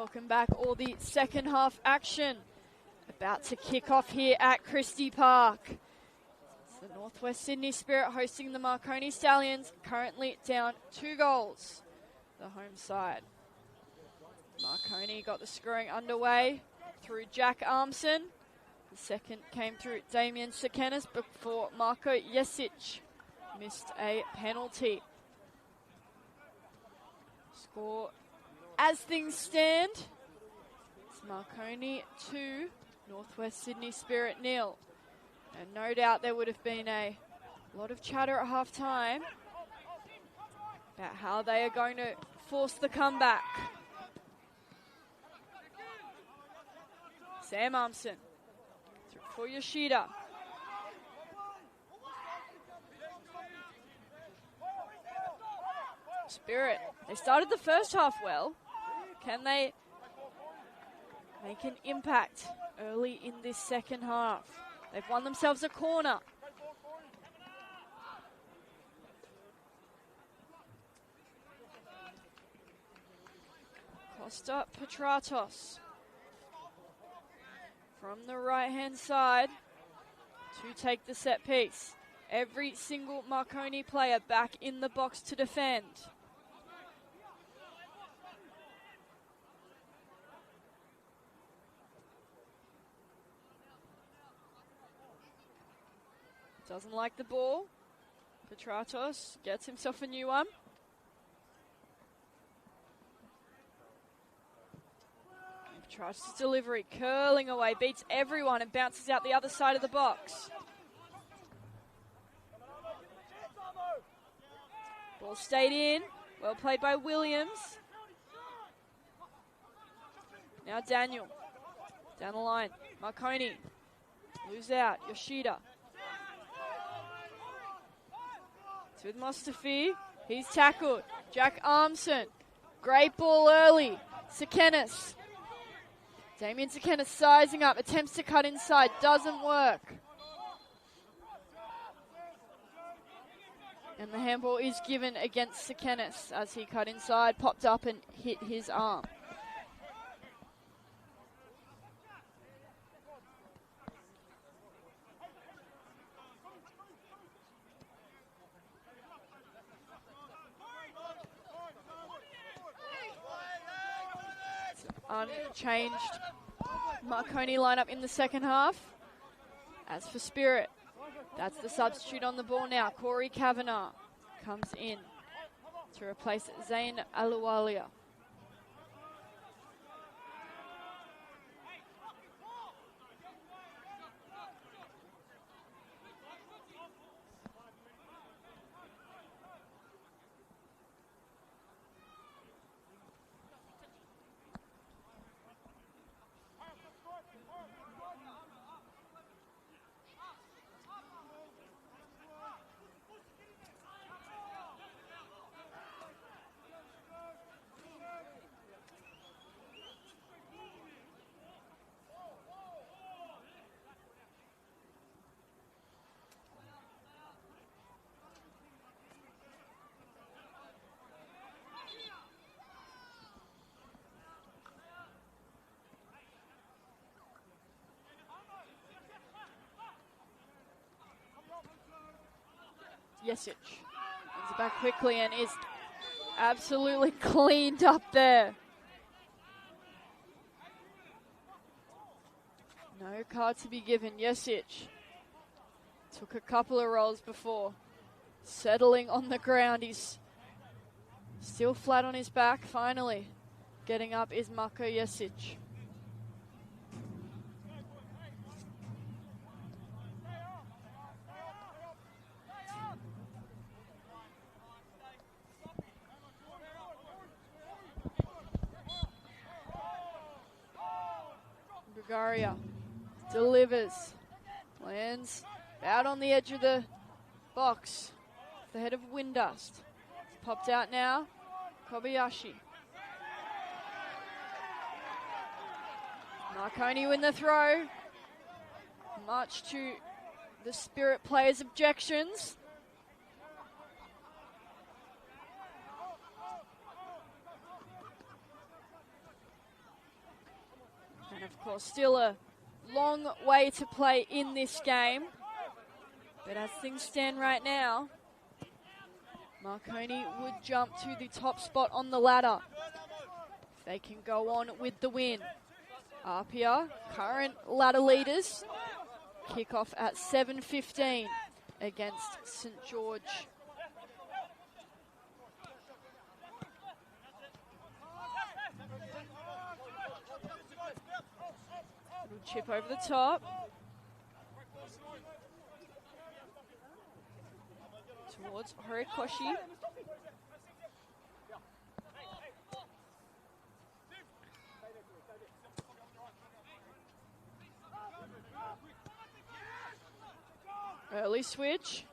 Welcome back, all the second half action. About to kick off here at Christie Park. It's the Northwest Sydney Spirit hosting the Marconi Stallions, currently down 2 goals, the home side. Marconi got the scoring underway through Jack Armson. The second came through Damien Sekenis before Marko Jesic missed a penalty. Score as things stand, it's Marconi 2, Northwest Sydney Spirit 0. And no doubt there would have been a lot of chatter at half time about how they are going to force the comeback. Sam Armson through for Yoshida. Spirit, they started the first half well. Can they make an impact early in this second half? They've won themselves a corner. Costa Petratos from the right-hand side to take the set piece. Every single Marconi player back in the box to defend. Doesn't like the ball. Petratos gets himself a new one. Petratos' delivery curling away, beats everyone and bounces out the other side of the box. Ball stayed in. Well played by Williams. Now Daniel. Down the line. Marconi. Lose out. Yoshida. It's with Mustafi. He's tackled. Jack Armson. Great ball early. Sekenis. Damien Sekenis sizing up. Attempts to cut inside. Doesn't work. And the handball is given against Sekenis as he cut inside, popped up and hit his arm. Unchanged Marconi lineup in the second half. As for Spirit, that's the substitute on the ball now. Corey Kavanagh comes in to replace Zayn Aluwalia. Jesic wins it back quickly and is absolutely cleaned up there. No card to be given. Jesic took a couple of rolls before settling on the ground. He's still flat on his back. Finally getting up is Marko Jesic. Bulgaria delivers, lands out on the edge of the box, the head of Windust. It's popped out now, Kobayashi. Marconi win the throw, much to the Spirit players' objections. of course, still a long way to play in this game. But as things stand right now, Marconi would jump to the top spot on the ladder if they can go on with the win. Apia, current ladder leaders, kick off at 7:15 against St. George. Little chip over the top. Towards Horikoshi. Early switch.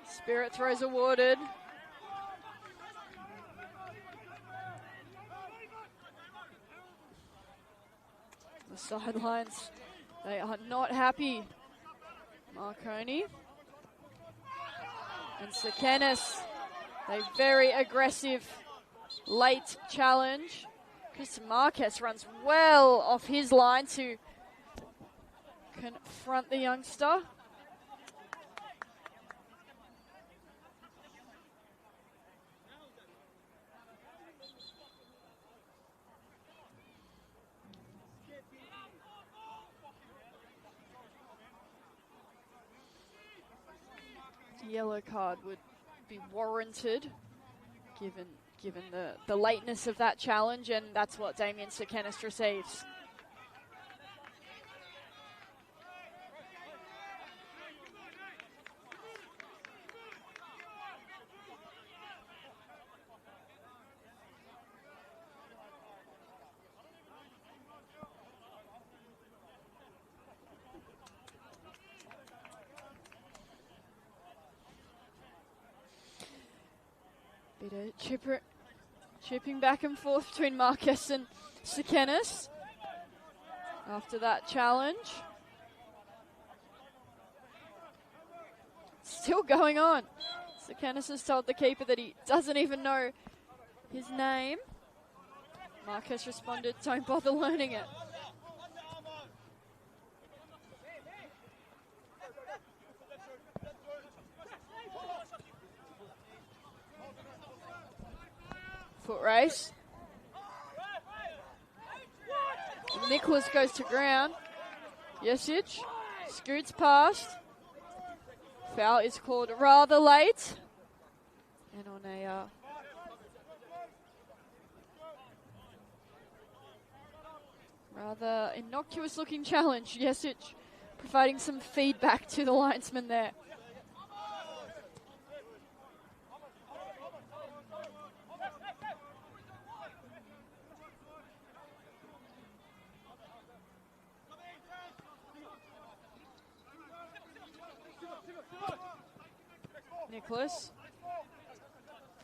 Spirit throws awarded. The sidelines, they are not happy. Marconi. And Sekenis, a very aggressive late challenge. Christian Marquez runs well off his line to confront the youngster. Yellow card would be warranted given the lateness of that challenge, and that's what Damien Sekenis receives. Bit of chipping back and forth between Marquez and Sekenis after that challenge. Still going on. Sekenis has told the keeper that he doesn't even know his name. Marquez responded, "Don't bother learning it." Foot race. Nicholas goes to ground. Jesic scoots past. Foul is called rather late. And on a rather innocuous looking challenge, Jesic providing some feedback to the linesman there. Nicholas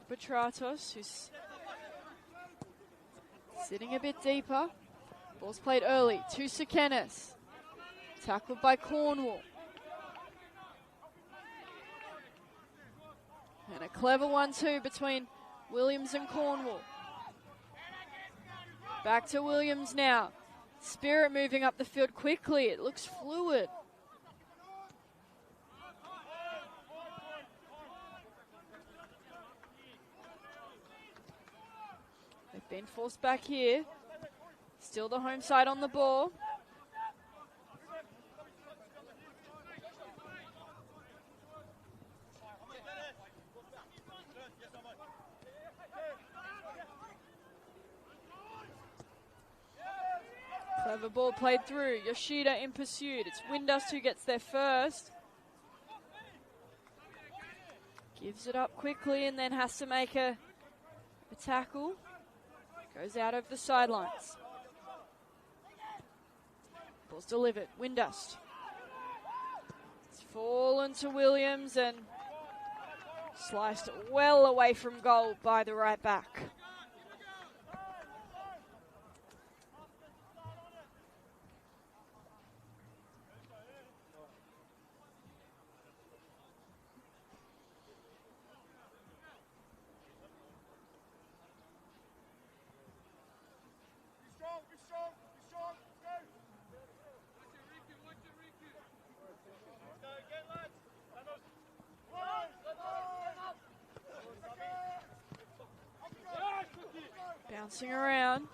Petratos, who's sitting a bit deeper. Ball's played early to Sekenis. Tackled by Cornwall. And a clever 1-2 between Williams and Cornwall. Back to Williams now. Spirit moving up the field quickly. It looks fluid. They've been forced back here. Still the home side on the ball. Clever ball played through. Yoshida in pursuit. It's Windust who gets there first. Gives it up quickly and then has to make a tackle. Goes out over the sidelines. Ball's delivered. Windust. It's fallen to Williams and sliced well away from goal by the right back. Bouncing around.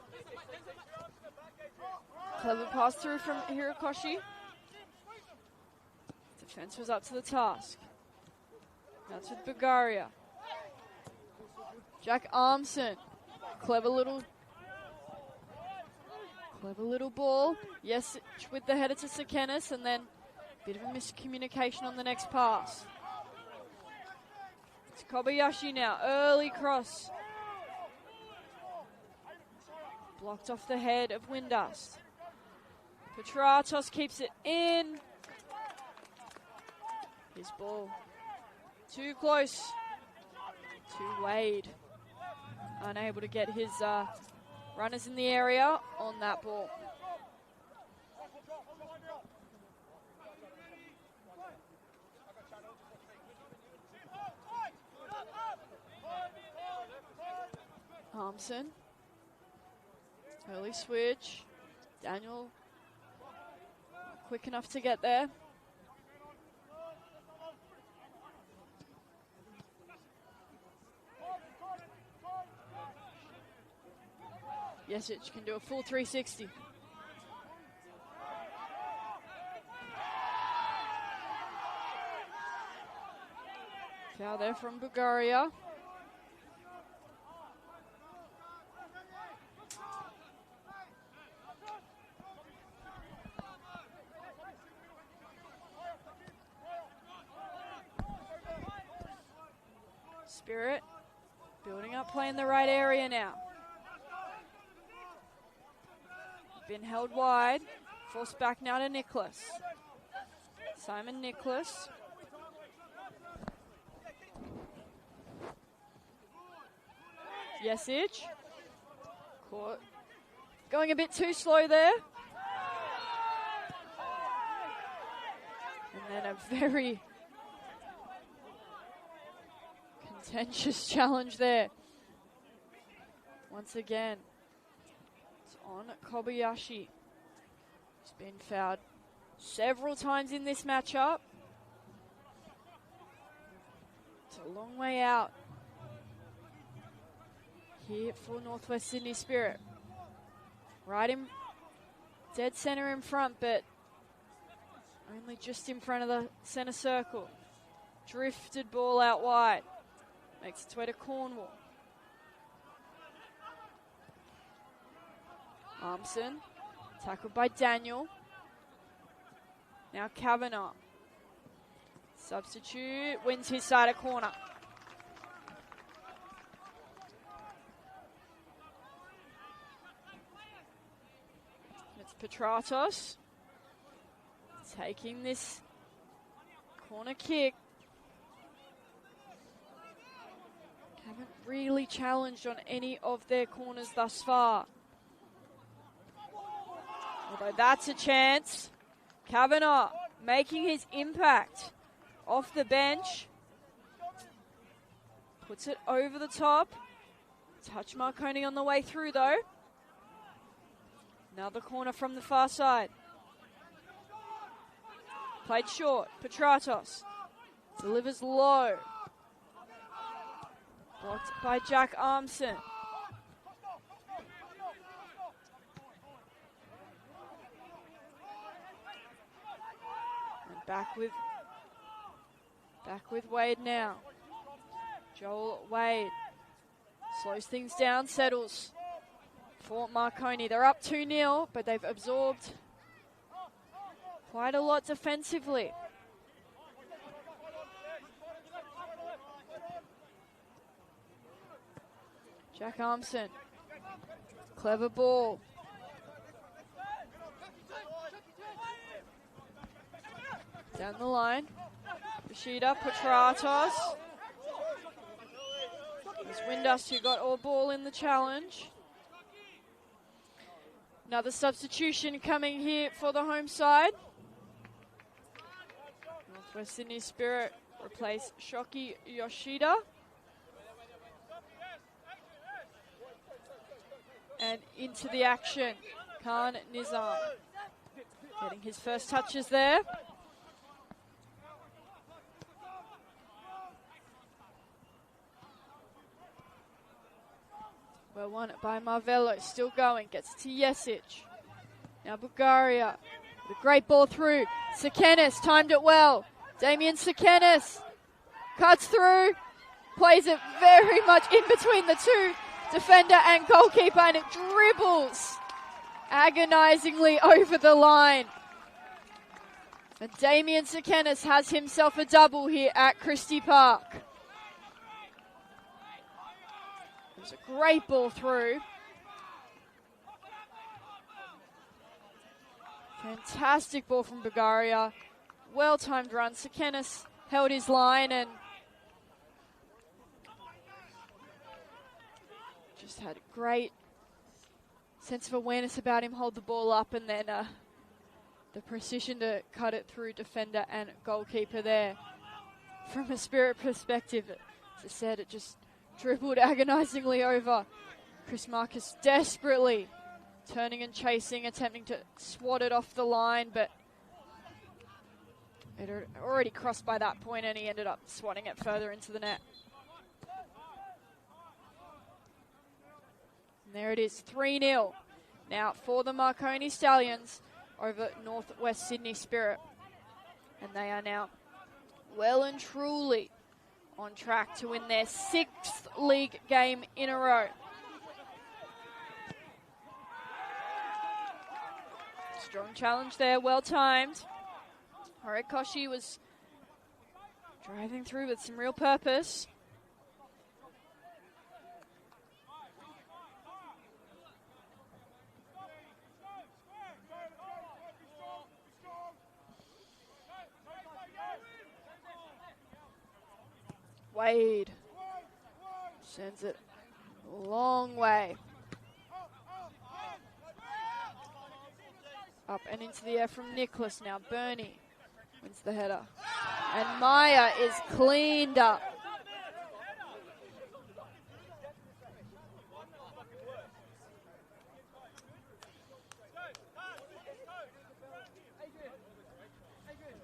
Clever pass through from Hirokoshi. Defense was up to the task. That's with Bulgaria. Jack Armson. Clever little ball. Yes, with the header to Sakenis, and then a bit of a miscommunication on the next pass. It's Kobayashi now. Early cross. Blocked off the head of Windust. Petratos keeps it in. His ball. Too close to Wade. Unable to get his runners in the area on that ball. Armson. Early switch. Daniel quick enough to get there. Yesic can do a full 360. Foul there from Bulgaria. Spirit building up play in the right area now. Been held wide. Forced back now to Nicholas. Simon Nicholas. Yesic. Caught. Going a bit too slow there. And then a very contentious challenge there. Once again. On Kobayashi. He's been fouled several times in this matchup. It's a long way out here for Northwest Sydney Spirit. Right in dead center in front, but only just in front of the center circle. Drifted ball out wide. Makes its way to Cornwall. Armson, tackled by Daniel. Now Kavanagh. Substitute, wins his side of corner. It's Petratos taking this corner kick. Haven't really challenged on any of their corners thus far. Although that's a chance. Kavanagh making his impact off the bench. Puts it over the top. Touch Marconi on the way through though. Another corner from the far side. Played short. Petratos delivers low. Blocked by Jack Armson. Back with Wade now. Joel Wade slows things down, settles for Marconi. They're up 2-0, but they've absorbed quite a lot defensively. Jack Armson, clever ball. Down the line, Rashida, Petratos. It's Windust who got all ball in the challenge. Another substitution coming here for the home side. Northwest Sydney Spirit replace Shoki Yoshida. And into the action, Khan Nizam. Getting his first touches there. Well won by Marvello, still going, gets to Jesic. Now Bulgaria, with a great ball through. Sekenis timed it well. Damien Sekenis cuts through, plays it very much in between the two, defender and goalkeeper, and it dribbles agonizingly over the line. And Damien Sekenis has himself a double here at Christie Park. It was a great ball through. Fantastic ball from Bulgaria. Well-timed run. Sekenis held his line and just had a great sense of awareness about him, hold the ball up, and then the precision to cut it through defender and goalkeeper there. From a Spirit perspective, as I said, it just dribbled agonizingly over. Chris Marcus desperately turning and chasing, attempting to swat it off the line, but it had already crossed by that point and he ended up swatting it further into the net. And there it is, 3-0 now for the Marconi Stallions over Northwest Sydney Spirit. And they are now well and truly on track to win their 6th league game in a row. Strong challenge there, well timed. Horikoshi was driving through with some real purpose. Wade sends it a long way. Up and into the air from Nicholas now. Bernie wins the header. And Maya is cleaned up.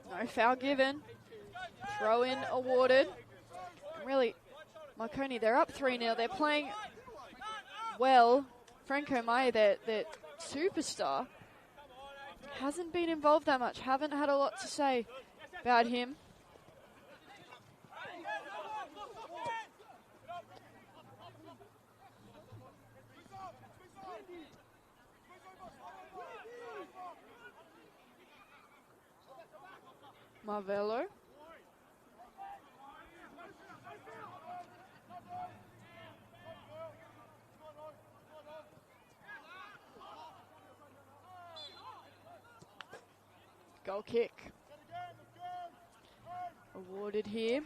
No foul given. Throw in awarded. Really, Marconi, they're up 3-0. They're playing well. Franco Maya, their superstar, hasn't been involved that much. Haven't had a lot to say about him. Marvello. Goal kick. Awarded here.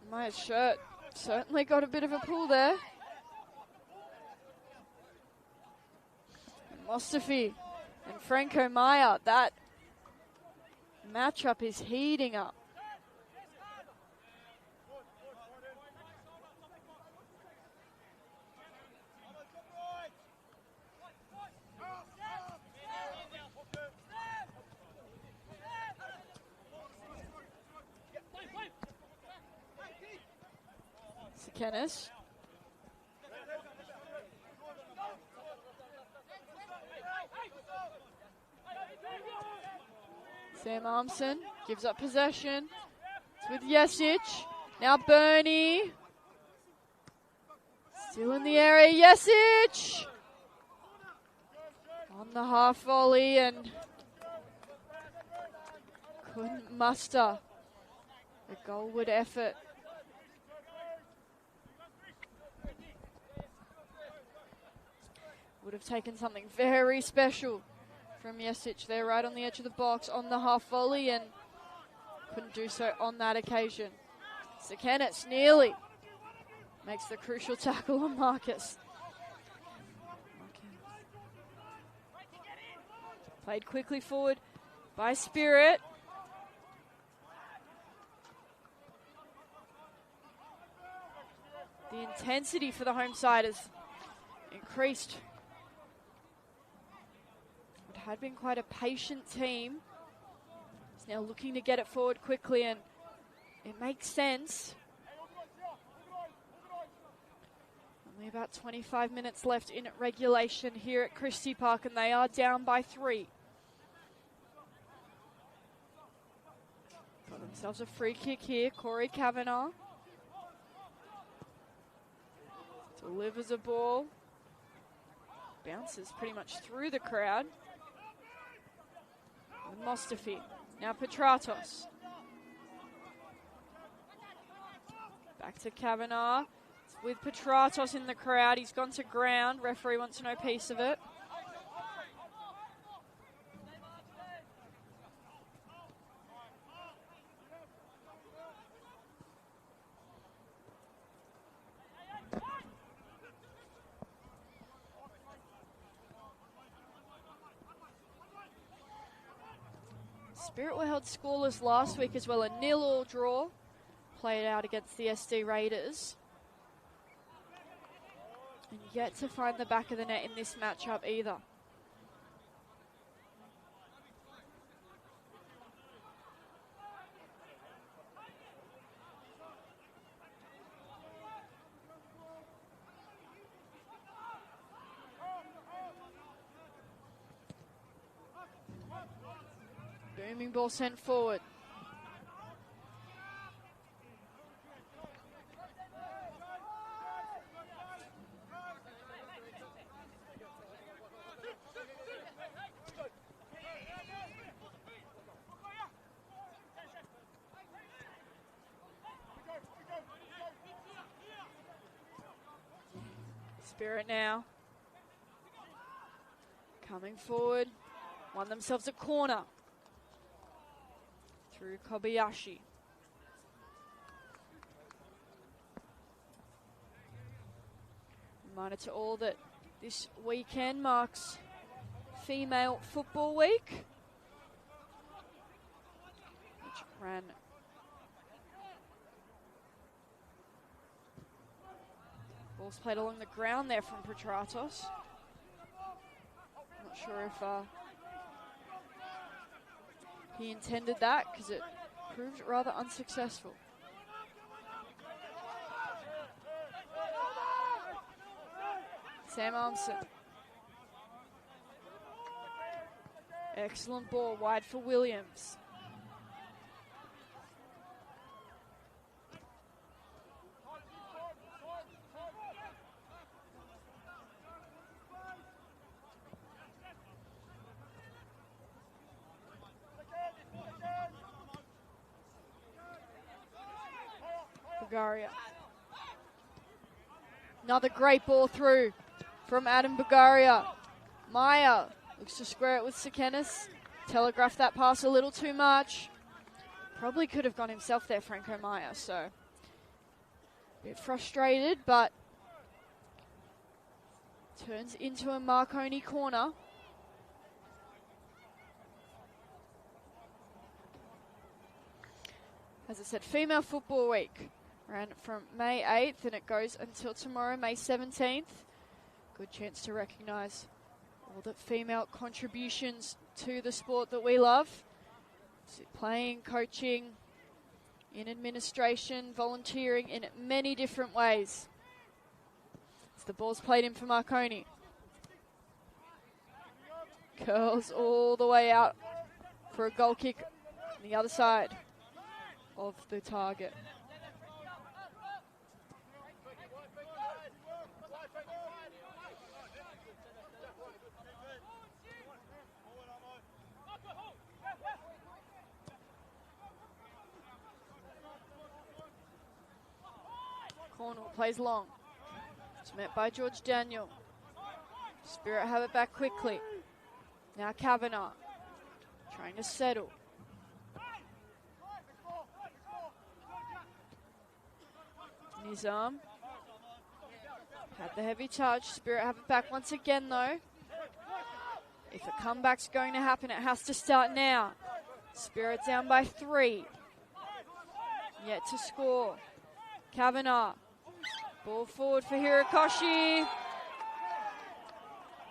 My shirt certainly got a bit of a pull there. Mostafi and Franco Maya, that matchup is heating up. Sekenis. Sam Armson gives up possession. It's with Jesic. Now Bernie. Still in the area, Jesic! On the half volley and couldn't muster a goalward effort. Would have taken something very special from Jesic there, right on the edge of the box, on the half volley, and couldn't do so on that occasion. Sekenis nearly makes the crucial tackle on Marcus. Played quickly forward by Spirit. The intensity for the home side is increased. It had been quite a patient team. It's now looking to get it forward quickly, and it makes sense. Only about 25 minutes left in regulation here at Christie Park, and they are down by 3. Got themselves a free kick here. Corey Kavanagh delivers a ball. Bounces pretty much through the crowd. And Mostafi. Now Petratos. Back to Kavanagh. With Petratos in the crowd. He's gone to ground. Referee wants no piece of it. Spirit were held scoreless last week as well. A 0-0 draw played out against the SD Raiders. And yet to find the back of the net in this matchup either. Booming ball sent forward. Spirit now. Coming forward. Won themselves a corner. Through Kobayashi. Reminder to all that this weekend marks Female Football Week, which ran ball's played along the ground there from Petratos. Not sure if he intended that, because it proved rather unsuccessful. Sam Armson. Excellent ball, wide for Williams. Bagaria. Another great ball through from Adam Bagaria. Meyer looks to square it with Sekenis. Telegraphed that pass a little too much. Probably could have gone himself there, Franco Meyer. So, a bit frustrated, but turns into a Marconi corner. As I said, Female Football Week ran from May 8th and it goes until tomorrow, May 17th. Good chance to recognise all the female contributions to the sport that we love. Playing, coaching, in administration, volunteering in many different ways. As the ball's played in for Marconi. Curls all the way out for a goal kick on the other side of the target. Cornwall plays long. It's met by George Daniel. Spirit have it back quickly. Now Kavanagh trying to settle. Nizam had the heavy touch. Spirit have it back once again though. If a comeback's going to happen, it has to start now. Spirit down by 3. Yet to score. Kavanagh. Ball forward for Hirokoshi.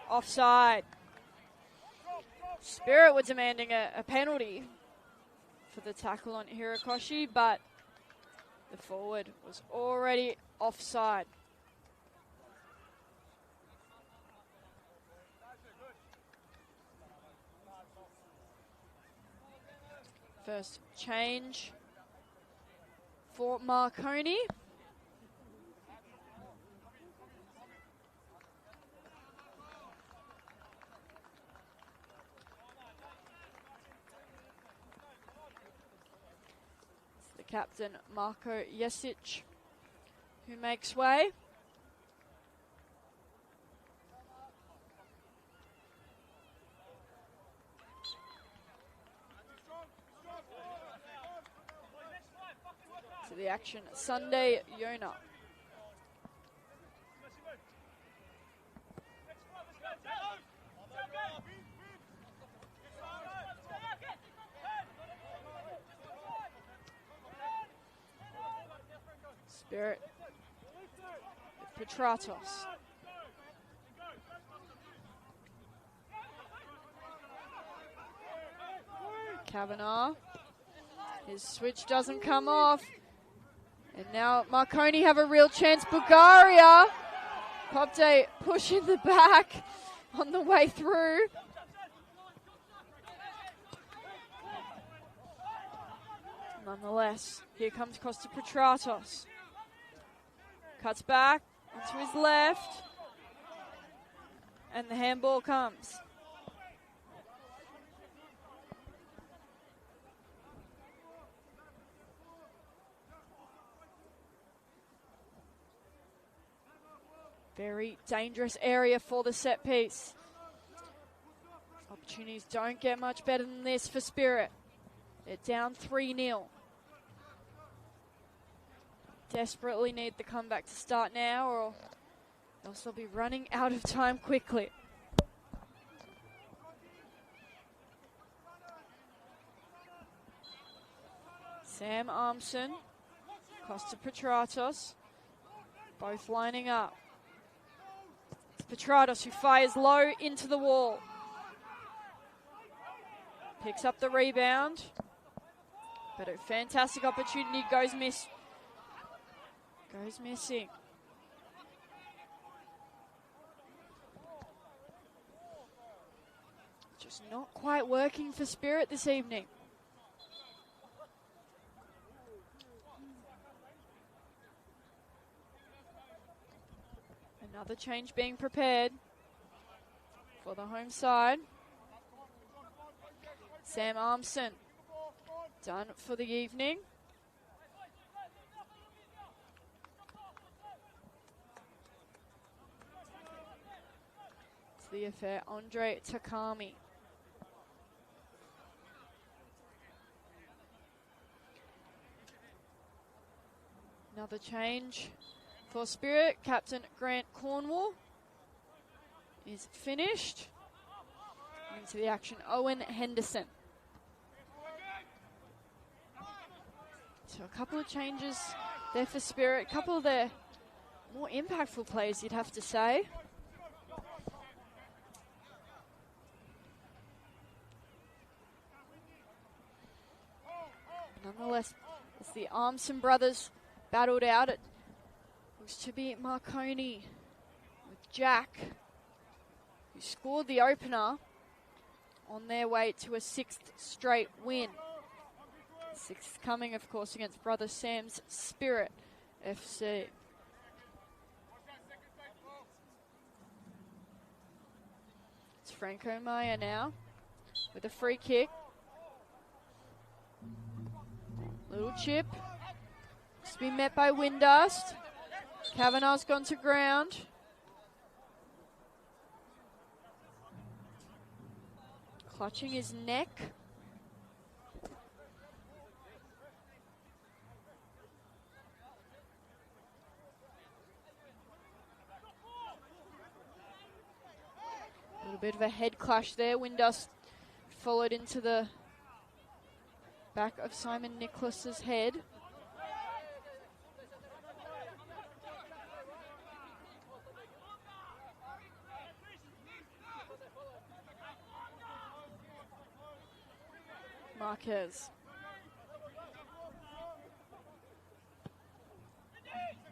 Offside. Spirit were demanding a penalty for the tackle on Hirokoshi, but the forward was already offside. First change for Marconi. It's the captain, Marko Jesic, who makes way. To the action, Sunday Yona. Spirit. Petratos. Kavanagh. His switch doesn't come off. And now Marconi have a real chance. Bulgaria. Popte pushing the back on the way through. Nonetheless, here comes Costa Petratos. Cuts back onto his left. And the handball comes. Very dangerous area for the set piece. Opportunities don't get much better than this for Spirit. They're down 3-0. Desperately need the comeback to start now, or else they'll be running out of time quickly. Sam Armson, Costa Petratos, both lining up. Petratos, who fires low into the wall. Picks up the rebound. But a fantastic opportunity goes missing. Just not quite working for Spirit this evening. Another change being prepared for the home side. Sam Armson done for the evening. It's the affair, Andre Takami. Another change for Spirit. Captain Grant Cornwall is finished. Into the action, Owen Henderson. So a couple of changes there for Spirit. A couple of their more impactful players, you'd have to say. Nonetheless, as the Armson brothers battled out, it was to be Marconi with Jack, who scored the opener on their way to a 6th straight win. 6th coming, of course, against Brother Sam's Spirit FC. It's Franco Maya now with a free kick. Little chip. It's been met by Windust. Kavanagh's gone to ground. Clutching his neck. A little bit of a head clash there. Windust followed into the back of Simon Nicholas's head. Marquez.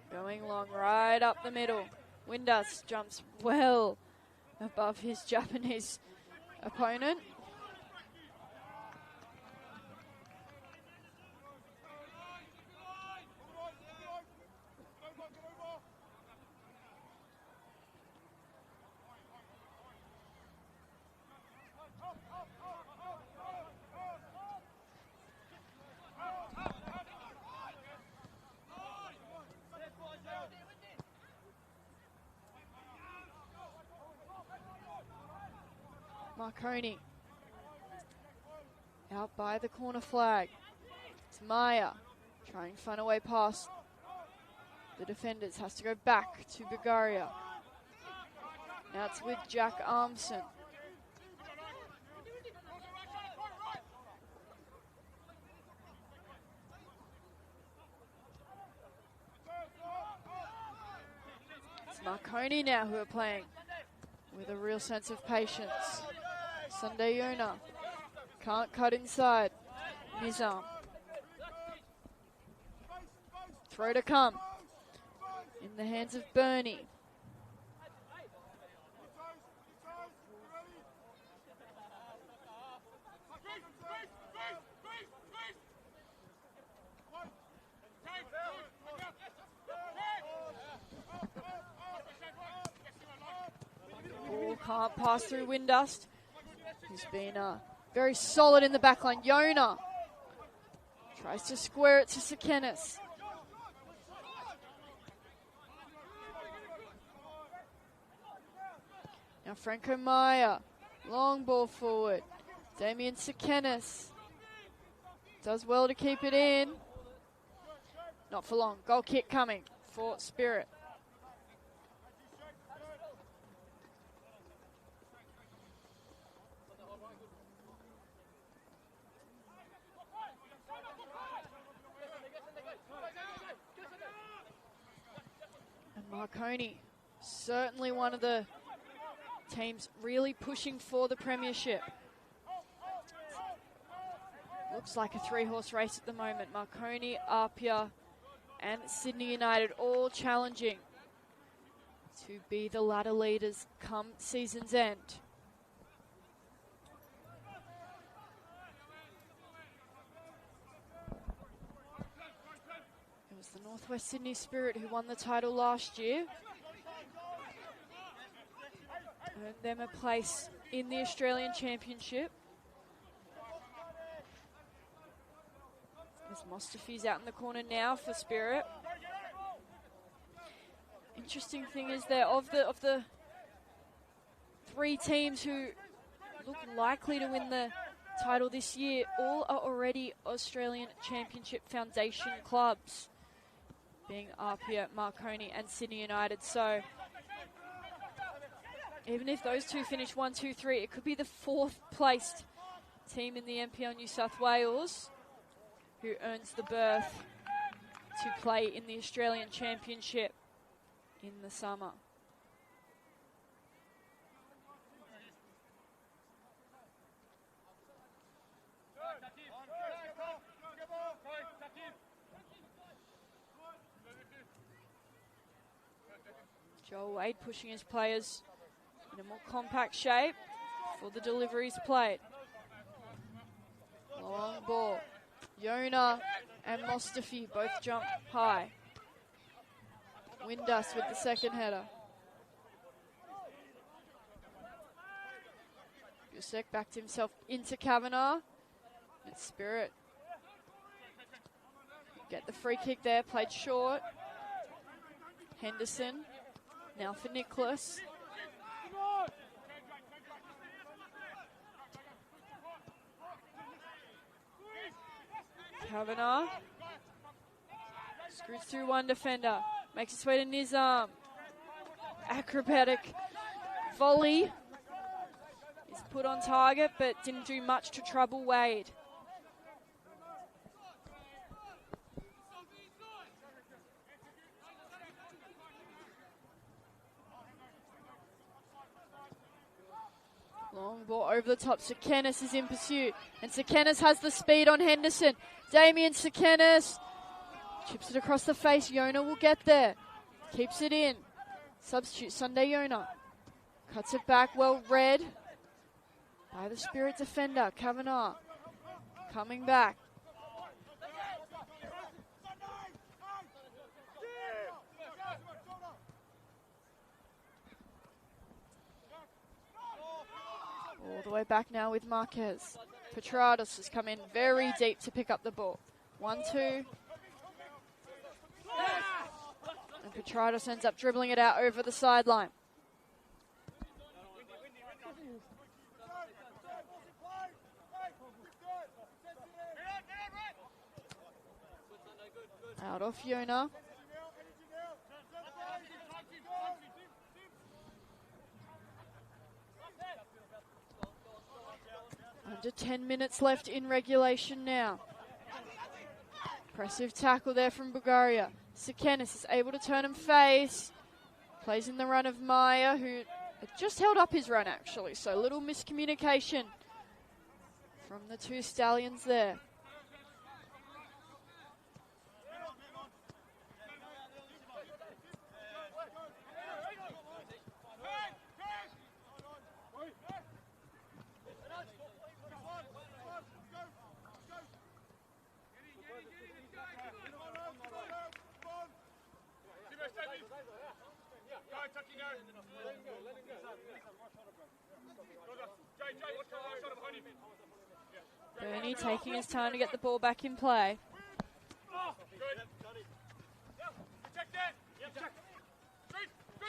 Going long, right up the middle. Windus jumps well above his Japanese opponent. Marconi out by the corner flag. It's Maya trying to find a way past the defenders. Has to go back to Bulgaria. Now it's with Jack Armson. It's Marconi now who are playing with a real sense of patience. Sunday Yona can't cut inside. Nizam. Throw to come. In the hands of Bernie. Ball can't pass through Windust. He's been very solid in the backline. Yona tries to square it to Sekenis. Now Franco Maya, long ball forward. Damien Sekenis does well to keep it in. Not for long. Goal kick coming for Spirit. Marconi, certainly one of the teams really pushing for the premiership. Looks like a three-horse race at the moment. Marconi, Apia, and Sydney United all challenging to be the ladder leaders come season's end. It was the Northwest Sydney Spirit who won the title last year. Earned them a place in the Australian Championship. As Mustafi's out in the corner now for Spirit. Interesting thing is that of the three teams who look likely to win the title this year, all are already Australian Championship Foundation clubs, being Apia, Marconi and Sydney United. So even if those two finish 1, 2, 3, it could be the fourth placed team in the NPL New South Wales who earns the berth to play in the Australian Championship in the summer. Joel Wade pushing his players in a more compact shape for the deliveries played. Long ball. Yona and Mustafi both jump high. Windus with the second header. Gusek backed himself into Kavanagh. And Spirit get the free kick there, played short. Henderson, now for Nicholas. Kavanagh screws through one defender, makes its way to Nizam. Acrobatic volley is put on target, but didn't do much to trouble Wade. Long ball over the top. Sekenis is in pursuit. And Sekenis has the speed on Henderson. Damien Sekenis chips it across the face. Yona will get there. Keeps it in. Substitute Sunday Yona. Cuts it back, well read by the Spirit defender, Kavanagh. Coming back. All the way back now with Marquez. Petrados has come in very deep to pick up the ball. 1-2. And Petrados ends up dribbling it out over the sideline. Out off Yona. Under 10 minutes left in regulation now. Impressive tackle there from Bulgaria. Sekenis is able to turn and face. Plays in the run of Maya, who just held up his run actually. So a little miscommunication from the two Stallions there. Bernie taking his time to get the ball back in play.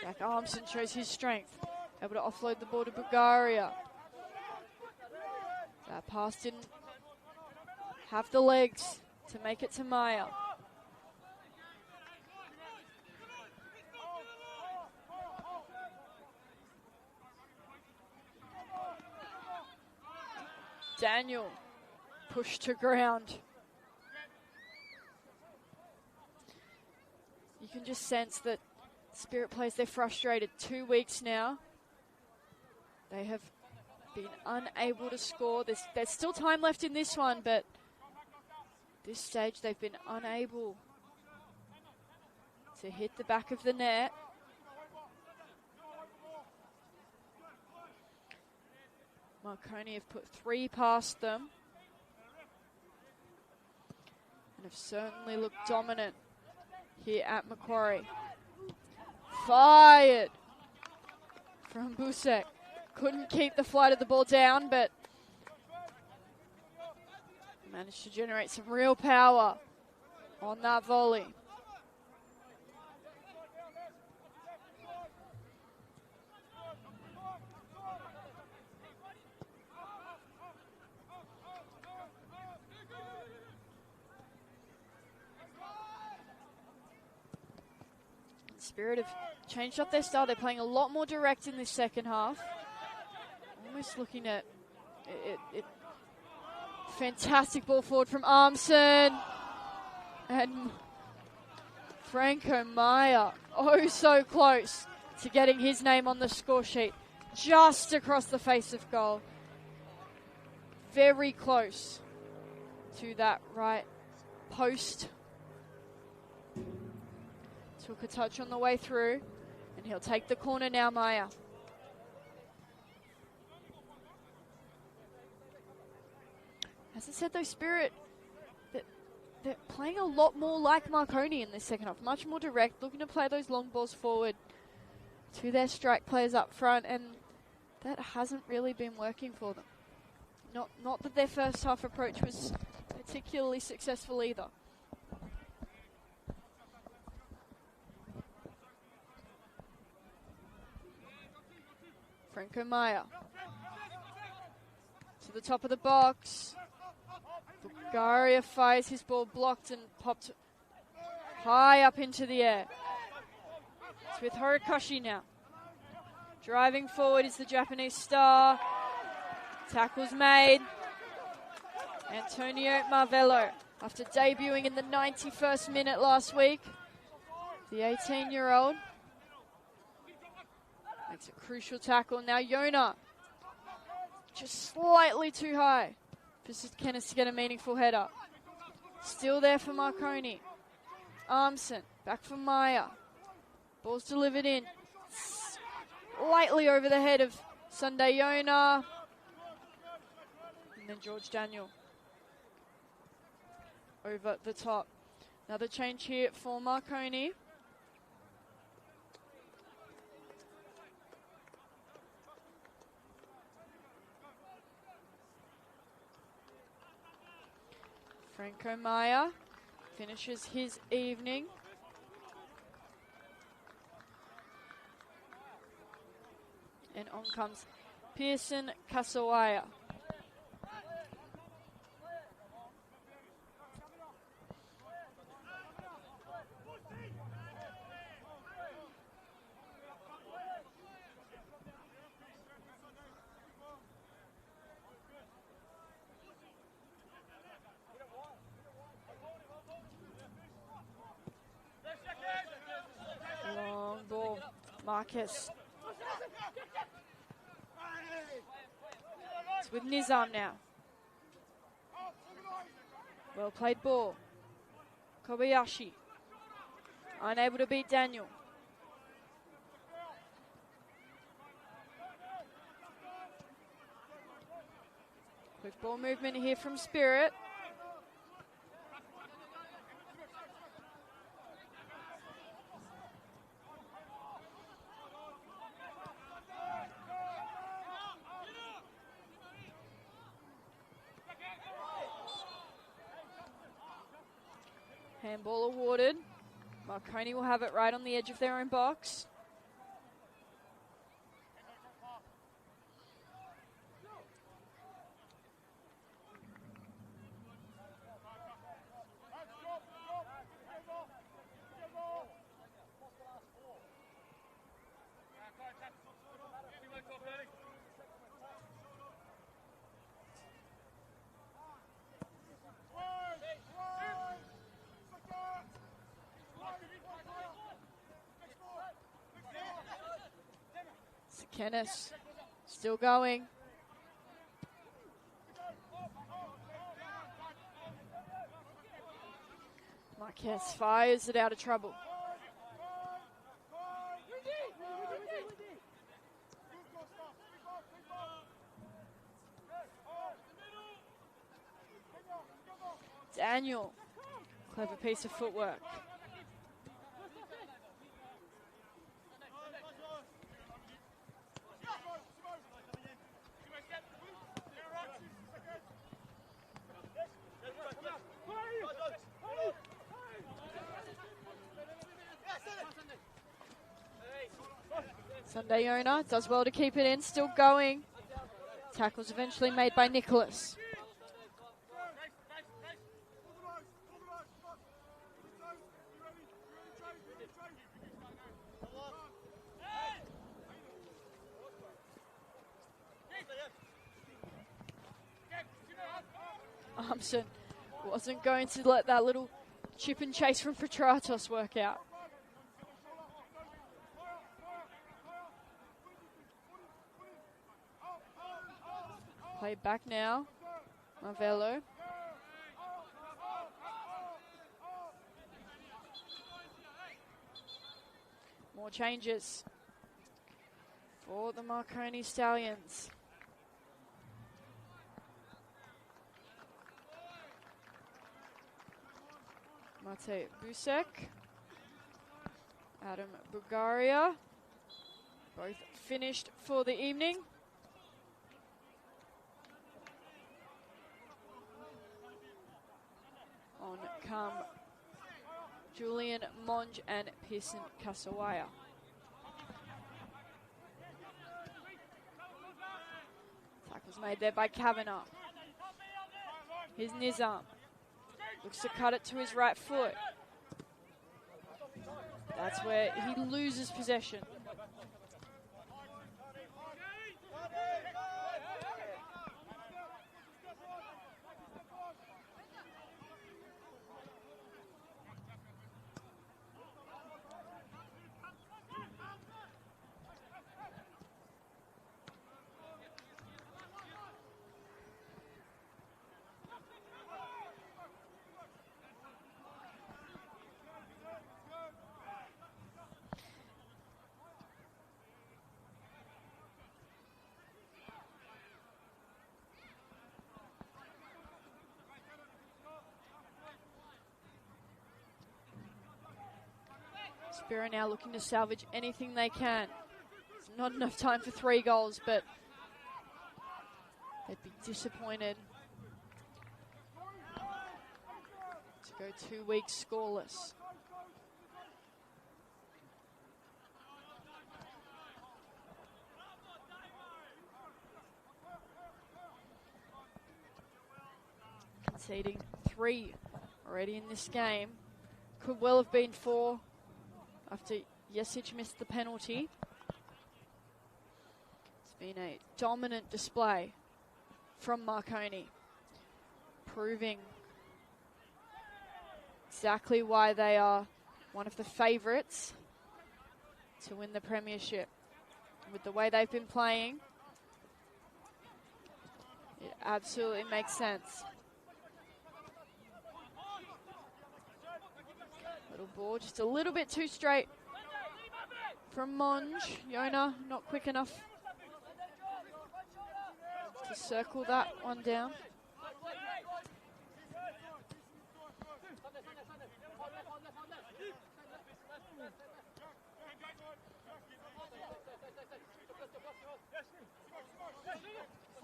Jack Armson shows his strength. Able to offload the ball to Bulgaria. That pass didn't have the legs to make it to Maya. Daniel pushed to ground. You can just sense that Spirit players, they're frustrated. 2 weeks now. They have been unable to score. There's still time left in this one, but this stage they've been unable to hit the back of the net. Marconi have put 3 past them and have certainly looked dominant here at Macquarie. Fired from Busek. Couldn't keep the flight of the ball down, but managed to generate some real power on that volley. Spirit have changed up their style. They're playing a lot more direct in this second half. Almost looking at it. Fantastic ball forward from Armson. And Franco Maya, oh so close to getting his name on the score sheet. Just across the face of goal. Very close to that right post. Took a touch on the way through, and he'll take the corner now, Maya. As I said, though, Spirit, they're playing a lot more like Marconi in this second half. Much more direct, looking to play those long balls forward to their strike players up front, and that hasn't really been working for them. Not that their first half approach was particularly successful either. Franco Maya to the top of the box. Bulgaria fires his ball, blocked and popped high up into the air. It's with Horikoshi now. Driving forward is the Japanese star. Tackles made. Antonio Marvello, after debuting in the 91st minute last week, the 18-year-old makes a crucial tackle. Now Yona just slightly too high for St. Kenneth to get a meaningful header. Still there for Marconi. Armson, back for Meyer. Ball's delivered in. Slightly over the head of Sunday Yona. And then George Daniel over the top. Another change here for Marconi. Franco Meyer finishes his evening. And on comes Pearson Kasawaya. Long ball, Marcus. It's with Nizam now. Well played ball. Kobayashi. Unable to beat Daniel. Quick ball movement here from Spirit. Handball awarded. Marconi will have it right on the edge of their own box. Kenneth still going. Marquez fires it out of trouble. Daniel, clever piece of footwork. Sunday owner does well to keep it in, still going. Tackle's eventually made by Nicholas. Armson wasn't going to let that little chip and chase from Petratos work out. Played back now. Marvello. More changes for the Marconi Stallions. Mate Busek, Adam Bulgaria, both finished for the evening. On come Julian Monge and Pearson Kasawaya. Tackles made there by Kavanagh. Here's Nizam. Looks to cut it to his right foot. That's where he loses possession. Spirit now looking to salvage anything they can. It's not enough time for 3 goals, but they'd be disappointed to go 2 weeks scoreless. Conceding 3 already in this game. Could well have been 4 after Jesic missed the penalty. It's been a dominant display from Marconi, proving exactly why they are one of the favourites to win the premiership. With the way they've been playing, it absolutely makes sense. Little ball, just a little bit too straight from Monge. Yona not quick enough to circle that one down.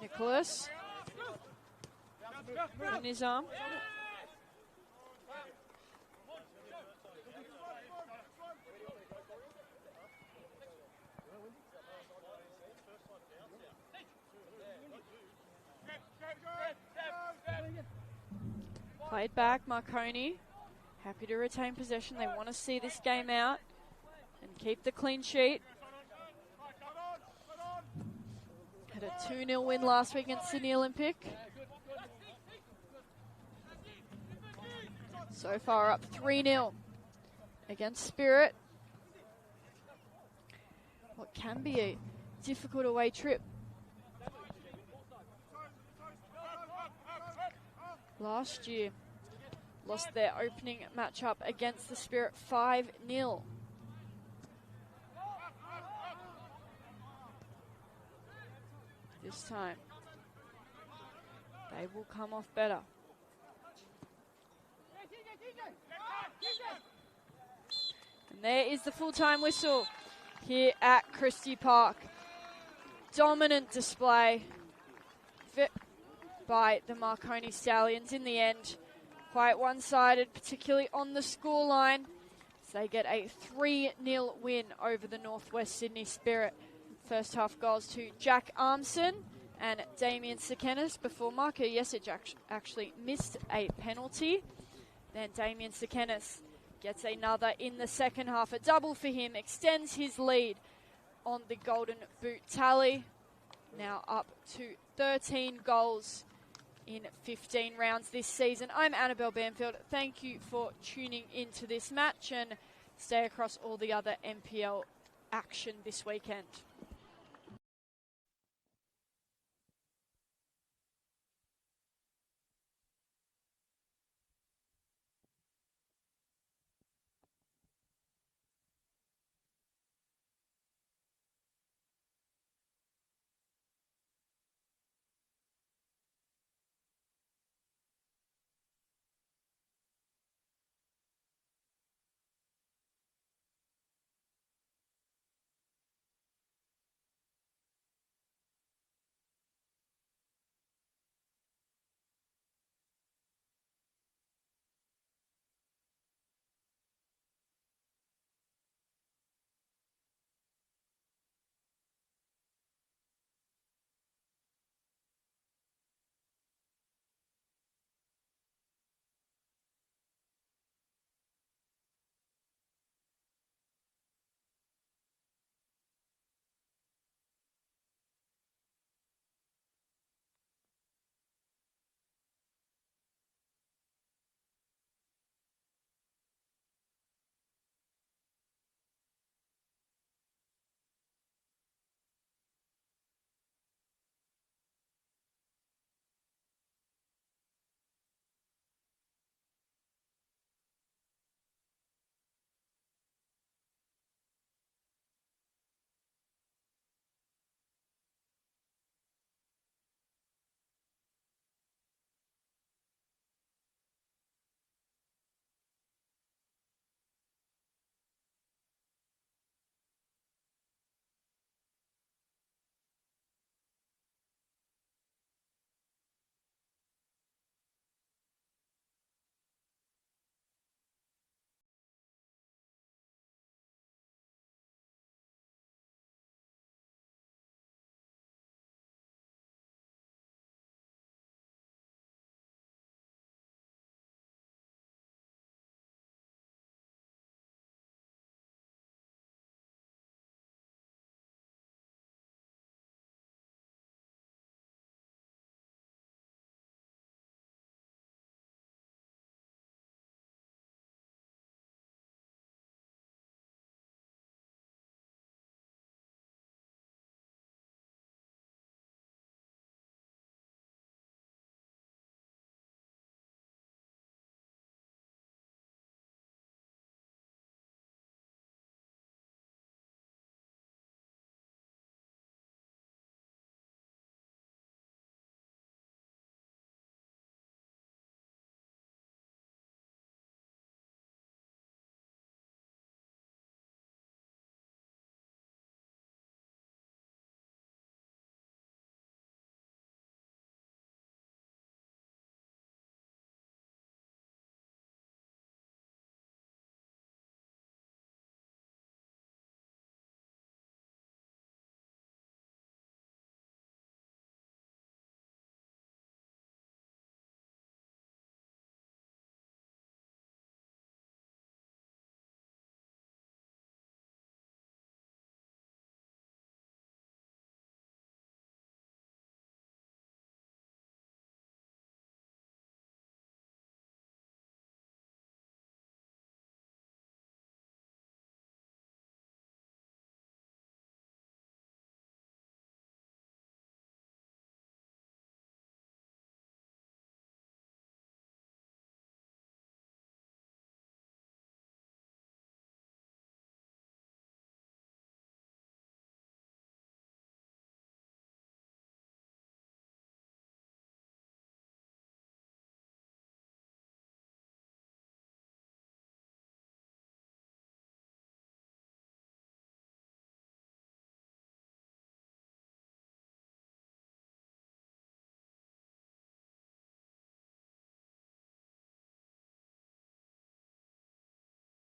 Nicholas in his arm. Played back, Marconi. Happy to retain possession. They want to see this game out and keep the clean sheet. Had a 2-0 win last week against Sydney Olympic. So far up 3-0 against Spirit. What can be a difficult away trip. Last year, lost their opening matchup against the Spirit 5-0. This time, they will come off better. And there is the full-time whistle here at Christie Park. Dominant display by the Marconi Stallions in the end. Quite one-sided, particularly on the scoreline, as they get a 3-0 win over the Northwest Sydney Spirit. First half goals to Jack Armson and Damien Sekenis before Marco Jesic actually missed a penalty. Then Damien Sekenis gets another in the second half. A double for him, extends his lead on the Golden Boot tally. Now up to 13 goals in 15 rounds this season. I'm Annabelle Banfield. Thank you for tuning into this match, and stay across all the other NPL action this weekend.